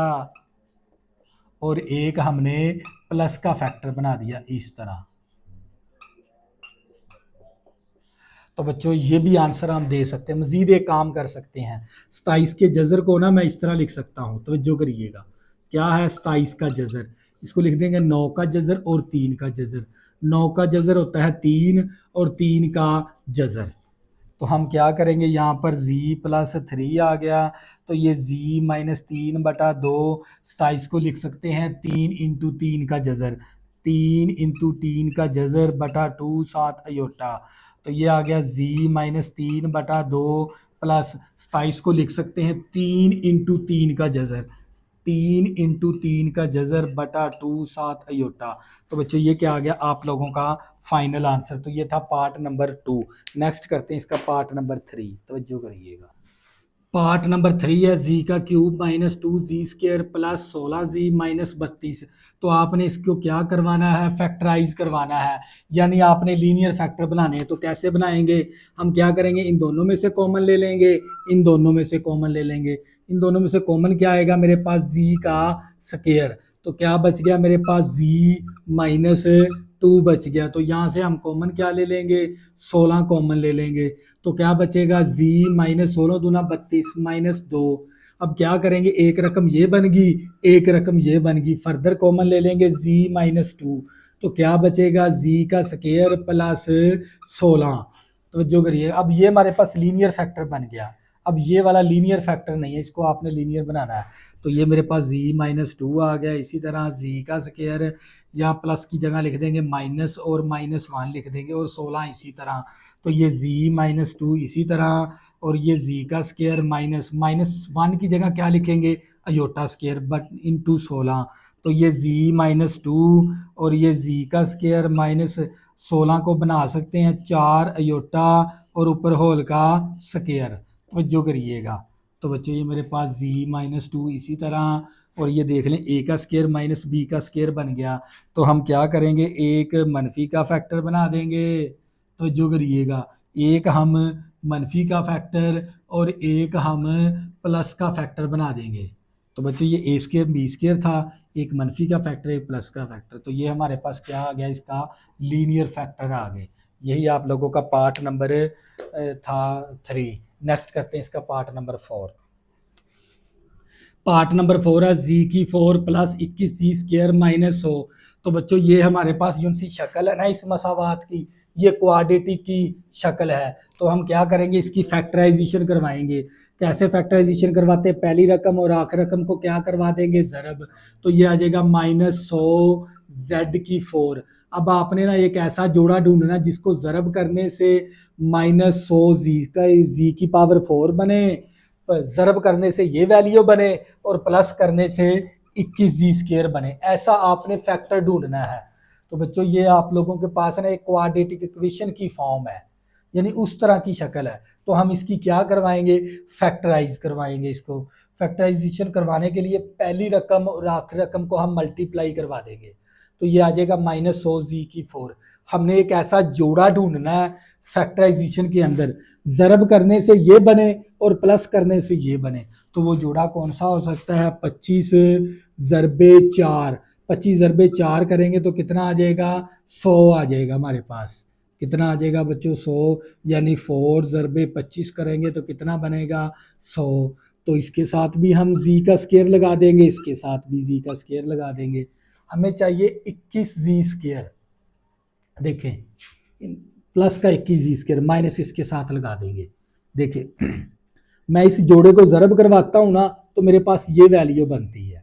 और एक हमने प्लस का फैक्टर बना दिया इस तरह। तो बच्चों ये भी आंसर हम दे सकते हैं, मजीद एक काम कर सकते हैं, 27 के जज़र को ना मैं इस तरह लिख सकता हूँ, तवज्जो करिएगा, क्या है 27 का जज़र, इसको लिख देंगे 9 का जज़र और 3 का जज़र। 9 का जज़र होता है 3, और 3 का जज़र। तो हम क्या करेंगे, यहाँ पर जी प्लस 3 आ गया, तो ये जी माइनस 3/2, 27 को लिख सकते हैं 3 इंटू 3 का जज़र, 3 इंटू 3 का जज़र बटा 2 7 अयोटा। तो ये आ गया जी माइनस 3/2 प्लस 27 को लिख सकते हैं 3 इंटू 3 का जज़र, 3 इंटू 3 का जज़र बटा 2 7 अयोटा। तो बच्चों ये क्या आ गया आप लोगों का फाइनल आंसर। तो ये था पार्ट नंबर 2। नेक्स्ट करते हैं इसका पार्ट नंबर 3, तवज्जो करिएगा। पार्ट नंबर 3 है जी का cube minus 2 g square plus 16 जी माइनस 32। तो आपने इसको क्या करवाना है, फैक्टराइज करवाना है, यानी आपने लीनियर फैक्टर बनाने हैं। तो कैसे बनाएंगे, हम क्या करेंगे, इन दोनों में से कॉमन ले लेंगे, इन दोनों में से कॉमन ले लेंगे। इन दोनों में से कॉमन क्या आएगा मेरे पास, जी का स्क्वायर। तो क्या बच गया मेरे पास, जी माइनस 2 बच गया। तो यहाँ से हम कॉमन क्या ले लेंगे, 16 कॉमन ले लेंगे। तो क्या बचेगा, जी माइनस 16 दूना 32 माइनस 2। अब क्या करेंगे, एक रकम ये बन गई, एक रकम ये बन गई, फर्दर कॉमन ले लेंगे जी माइनस 2। तो क्या बचेगा, जी का स्क्वायर प्लस 16। तो जो करिए, अब ये हमारे पास लीनियर फैक्टर बन गया। अब ये वाला लीनियर फैक्टर नहीं है, इसको आपने लीनियर बनाना है। तो ये मेरे पास जी माइनस 2 आ गया। इसी तरह जी का स्क्वायर, यहाँ प्लस की जगह लिख देंगे माइनस और -1 लिख देंगे, और 16 इसी तरह। तो ये जी माइनस 2 इसी तरह, और ये जी का स्क्वायर -1 की जगह क्या लिखेंगे, अयोटा स्क्वायर बट इंटू 16। तो ये जी माइनस 2 और ये जी का स्क्वायर -16 को बना सकते हैं 4 अयोटा और ऊपर होल का स्क्वायर। तो जो करिएगा, तो बच्चों ये मेरे पास जी माइनस 2 इसी तरह, और ये देख लें ए का स्क्वायर माइनस बी का स्क्वायर बन गया। तो हम क्या करेंगे, एक मनफी का फैक्टर बना देंगे। तो जो करिएगा, एक हम मनफी का फैक्टर और एक हम प्लस का फैक्टर बना देंगे। तो बच्चों ये ए स्क्वायर बी स्क्वायर था, एक मनफी का फैक्टर एक प्लस का फैक्टर। तो ये हमारे पास क्या आ गया, इसका लीनियर फैक्टर आ गए। यही आप लोगों का पार्ट नंबर था 3। नेक्स्ट करते हैं इसका पार्ट नंबर 4। पार्ट नंबर 4 है जी की 4 प्लस 21 जी स्क्वायर माइनस 100। तो बच्चों ये हमारे पास यूं सी शक्ल है ना इस मसावात की, ये क्वाड्रेटिक की शक्ल है। तो हम क्या करेंगे, इसकी फैक्टराइजेशन करवाएंगे। कैसे फैक्टराइजेशन करवाते हैं, पहली रकम और आखिरी रकम को क्या करवा देंगे, ज़रब। तो ये आ जाएगा -100 जेड की 4। अब आपने ना एक ऐसा जोड़ा ढूंढना जिसको ज़रब करने से -100 जी की पावर 4 बने, ज़रब करने से ये वैल्यू बने, और प्लस करने से 21 जी स्क्वायर बने। ऐसा आपने फैक्टर ढूंढना है। तो बच्चों ये आप लोगों के पास ना एक क्वाड्रेटिक इक्वेशन की फॉर्म है, यानी उस तरह की शक्ल है। तो हम इसकी क्या करवाएंगे, फैक्टराइज करवाएंगे। इसको फैक्टराइजेशन करवाने के लिए पहली रकम और आखिरी रकम को हम मल्टीप्लाई करवा देंगे। तो ये आ जाएगा -100 जी की 4। हमने एक ऐसा जोड़ा ढूंढना है फैक्टराइजेशन के अंदर, ज़रब करने से ये बने और प्लस करने से ये बने। तो वो जोड़ा कौन सा हो सकता है, 25 ज़रबे 4। 25 ज़रबे 4 करेंगे तो कितना आ जाएगा, 100 आ जाएगा हमारे पास। कितना आ जाएगा बच्चों, 100। यानी 4 ज़रबे 25 करेंगे तो कितना बनेगा, 100। तो इसके साथ भी हम जी का स्क्वायर लगा देंगे, इसके साथ भी जी का स्क्वायर लगा देंगे। हमें चाहिए 21 जी स्क्वायर। देखें, प्लस का 21 जी स्क्वायर माइनस इसके साथ लगा देंगे। देखें, मैं इस जोड़े को ज़रब करवाता हूँ ना, तो मेरे पास ये वैल्यू बनती है।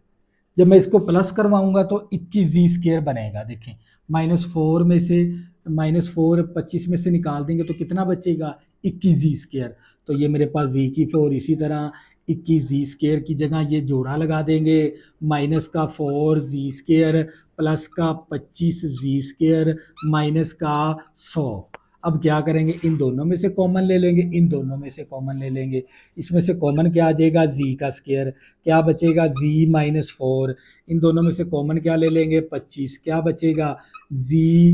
जब मैं इसको प्लस करवाऊंगा तो 21 जी स्क्वायर बनेगा। देखें, -4 में से -4 25 में से निकाल देंगे तो कितना बचेगा, 21 जी स्क्वायर। तो ये मेरे पास जी की 4 इसी तरह 21 जी स्क्वायर की जगह ये जोड़ा लगा देंगे, माइनस का 4 जी स्क्वायर प्लस का 25 जी स्क्वायर माइनस का 100। अब क्या करेंगे, इन दोनों में से कॉमन ले लेंगे, इन दोनों में से कॉमन ले लेंगे। इसमें से कॉमन क्या आ जाएगा, जी का स्क्वायर। क्या बचेगा, जी -4। इन दोनों में से कॉमन क्या ले लेंगे, 25। क्या बचेगा, जी।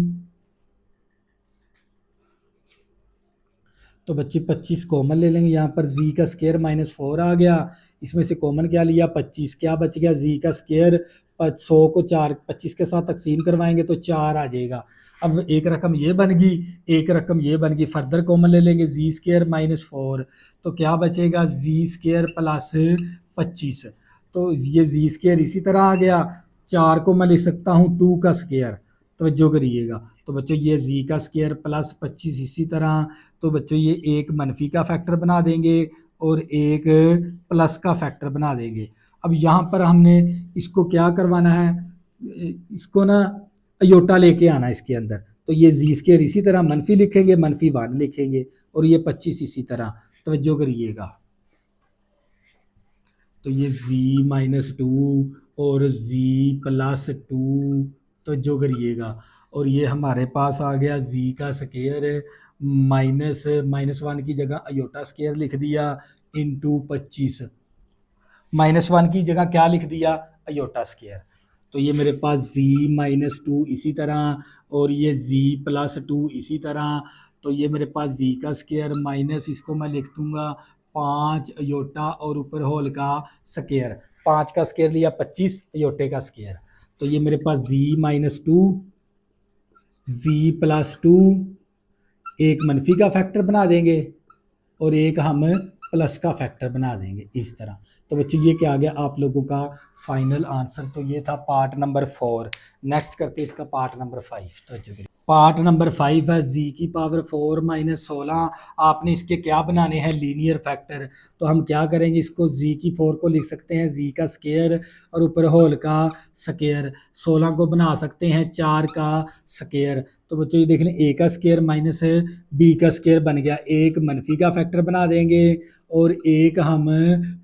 तो बच्चे 25 कॉमन ले लेंगे, यहाँ पर जी का स्क्वायर -4 आ गया। इसमें से कॉमन क्या लिया, 25। क्या बच गया, जी का स्क्वायर। 100 को 4 25 के साथ तकसीम करवाएंगे तो 4 आ जाएगा। अब एक रकम ये बन गई, एक रकम ये बन गई, फर्दर कॉमन ले लेंगे, जी स्क्वायर -4। तो क्या बचेगा, जी स्क्वायर प्लस 25। तो ये जी स्क्वायर इसी तरह आ गया। 4 को मैं लिख सकता हूँ 2 का स्क्वायर। तवज्जो करिएगा। तो बच्चों ये जी का स्क्वायर प्लस 25 इसी तरह। तो बच्चों ये एक मनफी का फैक्टर बना देंगे और एक प्लस का फैक्टर बना देंगे। अब यहाँ पर हमने इसको क्या करवाना है, इसको ना अयोटा लेके आना इसके अंदर। तो ये जी स्क्वायर इसी तरह मनफी लिखेंगे, -1 लिखेंगे, और ये 25 इसी तरह। तवज्जो करिएगा। तो ये z-2 और z+2, तो जो करिएगा, और ये हमारे पास आ गया z का स्क्वायर माइनस -1 की जगह अयोटा स्क्वायर लिख दिया, इंटू 25, -1 की जगह क्या लिख दिया, अयोटा स्केयर। तो ये मेरे पास z-2 इसी तरह, और ये z+2 इसी तरह। तो ये मेरे पास z का स्केयर माइनस, इसको मैं लिख दूंगा 5 अयोटा और ऊपर होल का स्केयर। 5 का स्केयर लिया 25 अयोटे का स्केयर। तो ये मेरे पास z-2 z+2 एक मनफी का फैक्टर बना देंगे और एक हम प्लस का फैक्टर बना देंगे इस तरह। तो बच्चों ये क्या आ गया आप लोगों का फाइनल आंसर। तो ये था पार्ट नंबर 4। नेक्स्ट करते हैं इसका पार्ट नंबर 5। तो पार्ट नंबर 5 है z की पावर 4 माइनस 16। आपने इसके क्या बनाने हैं, लीनियर फैक्टर। तो हम क्या करेंगे, इसको z की 4 को लिख सकते हैं z का स्केयर और ऊपर होल का स्केयर। 16 को बना सकते हैं 4 का स्केयर। तो बच्चों ये देख लें, a का स्केयर माइनस b का स्केयर बन गया। एक मनफी का फैक्टर बना देंगे और एक हम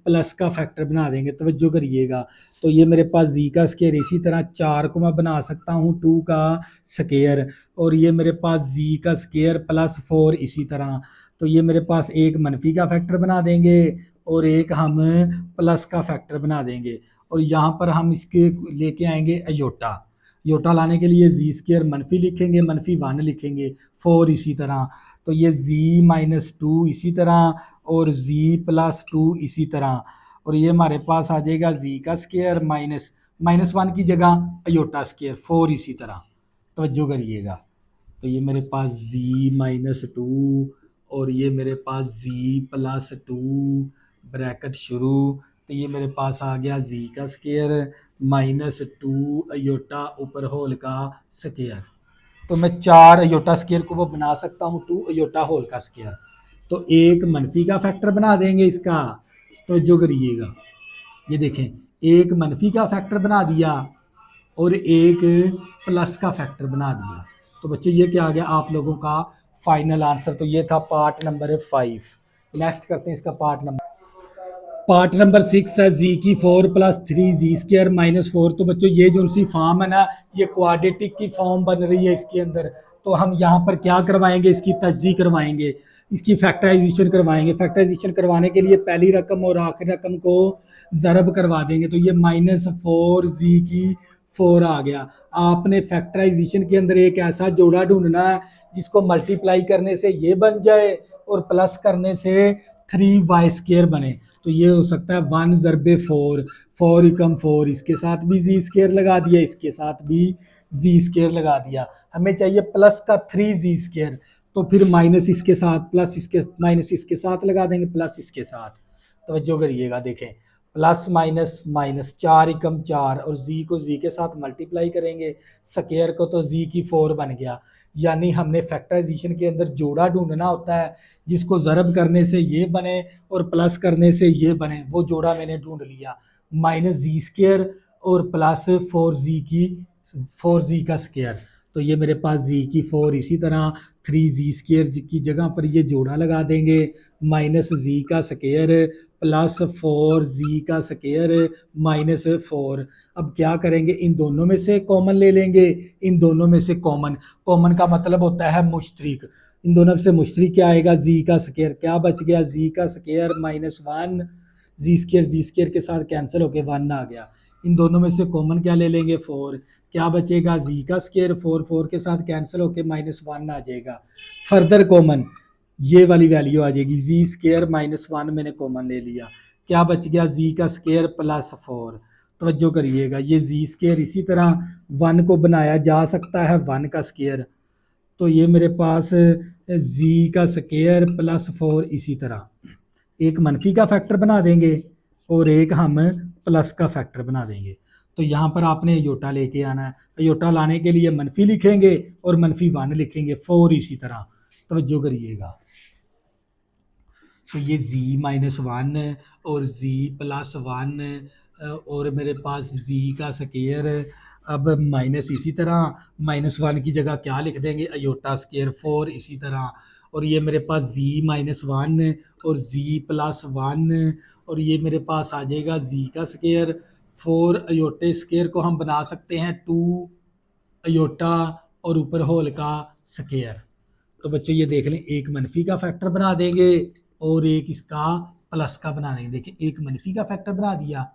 प्लस का फैक्टर बना देंगे। तवज्जो करिएगा। तो ये मेरे पास z का स्केयर इसी तरह 4 को मैं बना सकता हूँ 2 का स्केयर, और ये मेरे पास z का स्केयर प्लस 4 इसी तरह। तो ये मेरे पास एक मनफी का फैक्टर बना देंगे और एक हम प्लस का फैक्टर बना देंगे, और यहाँ पर हम इसके लेके आएंगे अयोटा। योटा लाने के लिए जी स्केयर मनफी लिखेंगे, -1 लिखेंगे, 4 इसी तरह। तो ये z-2 इसी तरह और z+2 इसी तरह, और ये हमारे पास आ जाएगा z का स्केयर -1 की जगह अयोटा स्केयर 4 इसी तरह। तवज्जो करिएगा। तो ये मेरे पास z-2 और ये मेरे पास z+2 ब्रैकेट शुरू। तो ये मेरे पास आ गया z का स्केयर -2 अयोटा ऊपर होल का स्केयर। तो मैं 4 अयोटा स्केयर को वो बना सकता हूँ 2 अयोटा होल का स्केयर। तो एक मनफी का फैक्टर बना देंगे इसका। तो जो करिएगा, ये देखें, एक मनफी का फैक्टर बना दिया और एक प्लस का फैक्टर बना दिया। तो बच्चे ये क्या आ गया आप लोगों का फाइनल आंसर। तो ये था पार्ट नंबर 5। नेक्स्ट करते हैं इसका पार्ट नंबर 6 है जी की 4 + 3z² -4। तो बच्चों ये जो सी फॉर्म है ना, ये क्वाड्रेटिक की फॉर्म बन रही है इसके अंदर। तो हम यहाँ पर क्या करवाएंगे, इसकी तजज़ी करवाएंगे, इसकी फैक्टराइजेशन करवाएंगे। फैक्टराइजेशन करवाने के लिए पहली रकम और आखिरी रकम को ज़रब करवा देंगे। तो ये -4z की 4 आ गया। आपने फैक्टराइजेशन के अंदर एक ऐसा जोड़ा ढूंढना है जिसको मल्टीप्लाई करने से ये बन जाए और प्लस करने से 3y² बने। तो ये हो सकता है 1 ज़रबे 4, 4 एकम 4, इसके साथ भी z² लगा दिया, इसके साथ भी z² लगा दिया। हमें चाहिए प्लस का 3z²। तो फिर माइनस इसके साथ प्लस इसके माइनस इसके साथ लगा देंगे, प्लस इसके साथ। तवज्जो करिएगा, देखें प्लस माइनस माइनस, 4 एकम 4 और z को z के साथ मल्टीप्लाई करेंगे, स्केयर को तो z की 4 बन गया। यानी हमने फैक्टराइजेशन के अंदर जोड़ा ढूंढना होता है जिसको ज़रब करने से ये बने और प्लस करने से ये बने। वो जोड़ा मैंने ढूंढ लिया, -z² और प्लस 4z का स्केयर। तो ये मेरे पास z की 4 इसी तरह 3z² की जगह पर ये जोड़ा लगा देंगे, -z का स्केयर प्लस 4z का स्केयर -4। अब क्या करेंगे, इन दोनों में से कॉमन ले लेंगे। इन दोनों में से कॉमन का मतलब होता है मुश्तरिक। इन दोनों से मुश्तरिक क्या आएगा, z का स्केयर। क्या बच गया, z का स्केयर -1, z² के साथ कैंसिल होके 1 आ गया। इन दोनों में से कॉमन क्या ले लेंगे, 4। क्या बचेगा, z का स्केयर 4 के साथ कैंसिल होके -1 आ जाएगा। फर्दर कॉमन ये वाली वैल्यू आ जाएगी, z² -1 मैंने कॉमन ले लिया। क्या बच गया, z का स्केयर +4। तवज्जो करिएगा, ये z² इसी तरह 1 को बनाया जा सकता है 1 का स्केयर। तो ये मेरे पास z का स्केयर +4 इसी तरह एक मनफी का फैक्टर बना देंगे और एक हम प्लस का फैक्टर बना देंगे। तो यहाँ पर आपने अयोटा लेके आना है। अयोटा लाने के लिए मनफी लिखेंगे और -1 लिखेंगे, 4 इसी तरह। तवज्जो करिएगा। तो ये z-1 और z+1 और मेरे पास z का स्केयर। अब माइनस इसी तरह -1 की जगह क्या लिख देंगे, अयोटा स्केयर 4 इसी तरह। और ये मेरे पास z-1 और z+1 और ये मेरे पास आ जाएगा z का स्केयर 4 अयोटे स्केयर को हम बना सकते हैं 2 अयोटा और ऊपर होल का स्केयर। तो बच्चों ये देख लें, एक मनफी का फैक्टर बना देंगे और एक इसका प्लस का बना देंगे। देखिए एक मनफी का फैक्टर बना दिया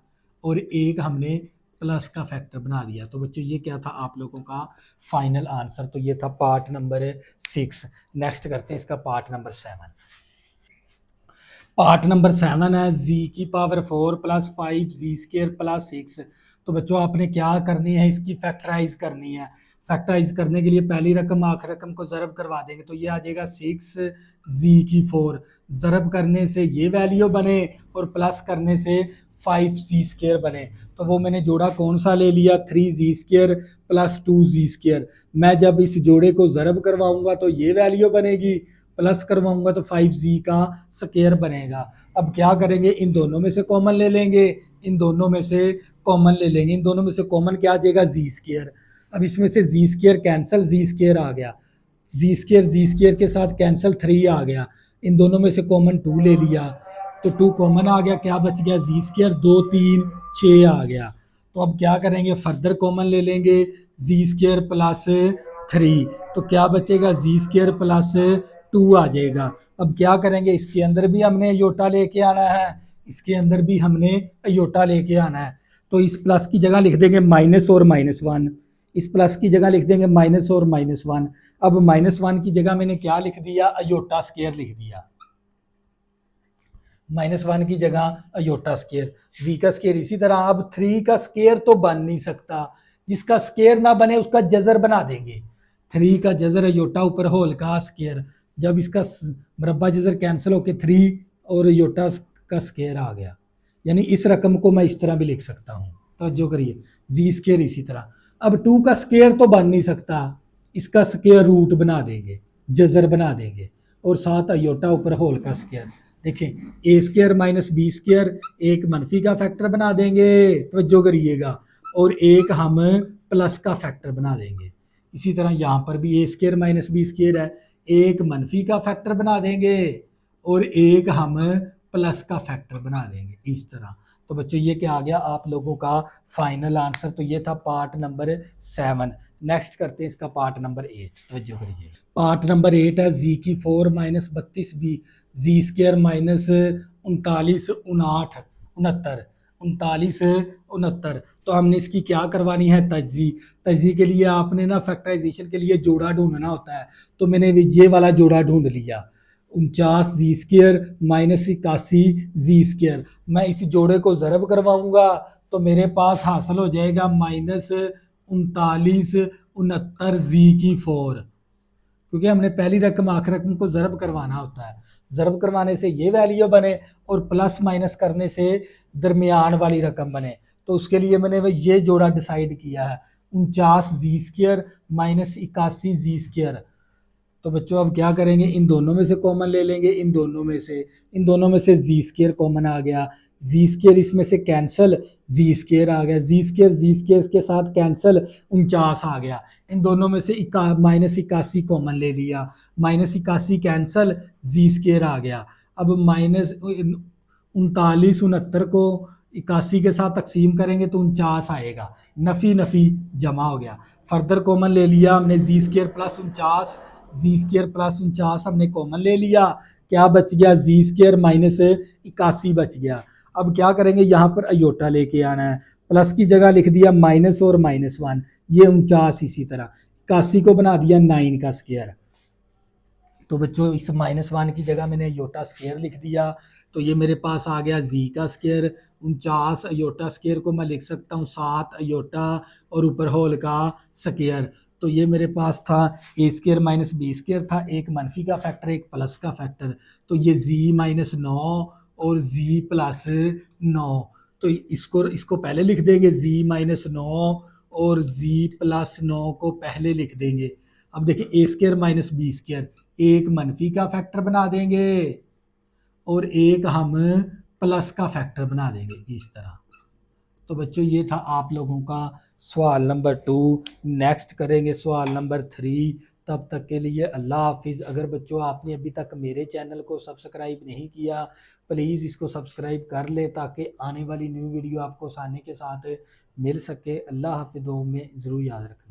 और एक हमने प्लस का फैक्टर बना दिया। तो बच्चों ये क्या था आप लोगों का फाइनल आंसर। तो ये था पार्ट नंबर 6। नेक्स्ट करते हैं इसका पार्ट नंबर 7। पार्ट नंबर 7 है जी की पावर 4 प्लस 5 जी² प्लस 6। तो बच्चों आपने क्या करनी है, इसकी फैक्टराइज करनी है। फैक्टराइज करने के लिए पहली रकम आखिरी रकम को ज़रब करवा देंगे तो ये आ जाएगा 6 जी की 4। ज़रब करने से ये वैल्यू बने और प्लस करने से 5 जी² बने। तो वो मैंने जोड़ा कौन सा ले लिया, 3 जी² प्लस 2 जी²। मैं जब इस जोड़े को ज़रब करवाऊंगा तो ये वैल्यू बनेगी, प्लस करवाऊंगा तो 5 जी² बनेगा। अब क्या करेंगे, इन दोनों में से कॉमन ले लेंगे, इन दोनों में से कॉमन ले लेंगे, इन दोनों में से कॉमन क्या आ जाएगा, जी²। अब इसमें से जी² कैंसिल, जी² आ गया, जी² के साथ कैंसिल 3 आ गया, इन दोनों में से कॉमन 2 ले लिया तो 2 कॉमन आ गया, क्या बच गया, जी², 2 3 6 आ गया। तो अब क्या करेंगे, फर्दर कॉमन ले लेंगे, जी² प्लस 3 तो क्या बचेगा, जी² प्लस 2 आ जाएगा। अब क्या करेंगे, इसके अंदर भी हमने अयोटा लेके आना है, इसके अंदर भी हमने अयोटा लेके आना है। तो इस प्लस की जगह लिख देंगे माइनस और -1, इस प्लस की जगह लिख देंगे माइनस और -1। अब -1 की जगह मैंने क्या लिख दिया, अयोटा स्केयर लिख दिया, -1 की जगह अयोटा स्केयर, v का स्केयर। इसी तरह अब 3 का स्केयर तो बन नहीं सकता, जिसका स्केयर ना बने उसका जजर बना देंगे। 3 का जजर अयोटा ऊपर होल का स्केयर, जब इसका मरबा जजर कैंसिल होके 3 और अयोटा का स्केयर आ गया, यानी इस रकम को मैं इस तरह भी लिख सकता हूँ। तो जो करिए जी²। इसी तरह अब 2 का स्केयर तो बन नहीं सकता, इसका स्केयर रूट बना देंगे, जजर बना देंगे और साथ अयोटा ऊपर होल का स्केयर। देखिए a² माइनस b², एक मनफी का फैक्टर बना देंगे, तवज्जो करिएगा, और एक हम प्लस का फैक्टर बना देंगे। इसी तरह यहाँ पर भी a² माइनस b² है, एक मनफी का फैक्टर बना देंगे और एक हम प्लस का फैक्टर बना देंगे इस तरह। तो बच्चों ये क्या आ गया आप लोगों का फाइनल आंसर। तो ये था पार्ट नंबर 7। नेक्स्ट करते हैं इसका पार्ट नंबर 8। तवज्जो करिए, पार्ट नंबर 8 है जी⁴ माइनस 32 बी जी² माइनस 39 59 69 39 69। तो हमने इसकी क्या करवानी है, तजी। तजी के लिए आपने ना फैक्टराइजेशन के लिए जोड़ा ढूंढना होता है, तो मैंने ये वाला जोड़ा ढूंढ लिया, 49 जी² माइनस 81 जी²। मैं इस जोड़े को ज़रब करवाऊंगा तो मेरे पास हासिल हो जाएगा माइनस 39 69 जी⁴, क्योंकि हमने पहली रकम आखिरी रकम को ज़रब करवाना होता है। ज़रब करवाने से ये वैल्यू बने और प्लस माइनस करने से दरमियान वाली रकम बने। तो उसके लिए मैंने ये जोड़ा डिसाइड किया है, 49 जी² माइनस 81 जी²। तो बच्चों अब क्या करेंगे, इन दोनों में से कॉमन ले लेंगे, इन दोनों में से जी² कॉमन आ गया, जी² इसमें से कैंसिल, जी² आ गया, जी² के साथ कैंसिल, 49 आ गया। इन दोनों में से माइनस 81 कॉमन ले लिया, माइनस 81 कैंसिल, जी² आ गया। अब माइनस 39 69 को 81 के साथ तकसीम करेंगे तो 49 आएगा, नफ़ी नफ़ी जमा हो गया। फर्दर कॉमन ले लिया हमने, जी² प्लस 49, जी² प्लस 49 हमने कॉमन ले लिया, क्या बच गया, जी² माइनस 81 बच गया। अब क्या करेंगे, यहाँ पर अयोटा लेके आना है, प्लस की जगह लिख दिया माइनस और -1, ये 49। इसी तरह 81 को बना दिया 9 का स्केयर। तो बच्चों इस -1 की जगह मैंने अयोटा स्केयर लिख दिया, तो ये मेरे पास आ गया जी का स्केयर। 49 अयोटा स्केयर को मैं लिख सकता हूँ 7 अयोटा और ऊपर होल का स्केयर। तो ये मेरे पास था a² माइनस b² था, एक मनफी का फैक्टर एक प्लस का फैक्टर, तो ये z माइनस 9 और z प्लस 9। तो इसको इसको पहले लिख देंगे, z माइनस 9 और z प्लस 9 को पहले लिख देंगे। अब देखिए a² माइनस b², एक मनफी का फैक्टर बना देंगे और एक हम प्लस का फैक्टर बना देंगे इस तरह। तो बच्चों ये था आप लोगों का सवाल नंबर 2। नेक्स्ट करेंगे सवाल नंबर 3। तब तक के लिए अल्लाह हाफिज़। अगर बच्चों आपने अभी तक मेरे चैनल को सब्सक्राइब नहीं किया, प्लीज़ इसको सब्सक्राइब कर ले ताकि आने वाली न्यू वीडियो आपको आसानी के साथ मिल सके। अल्लाह हाफिज़, में ज़रूर याद रखना।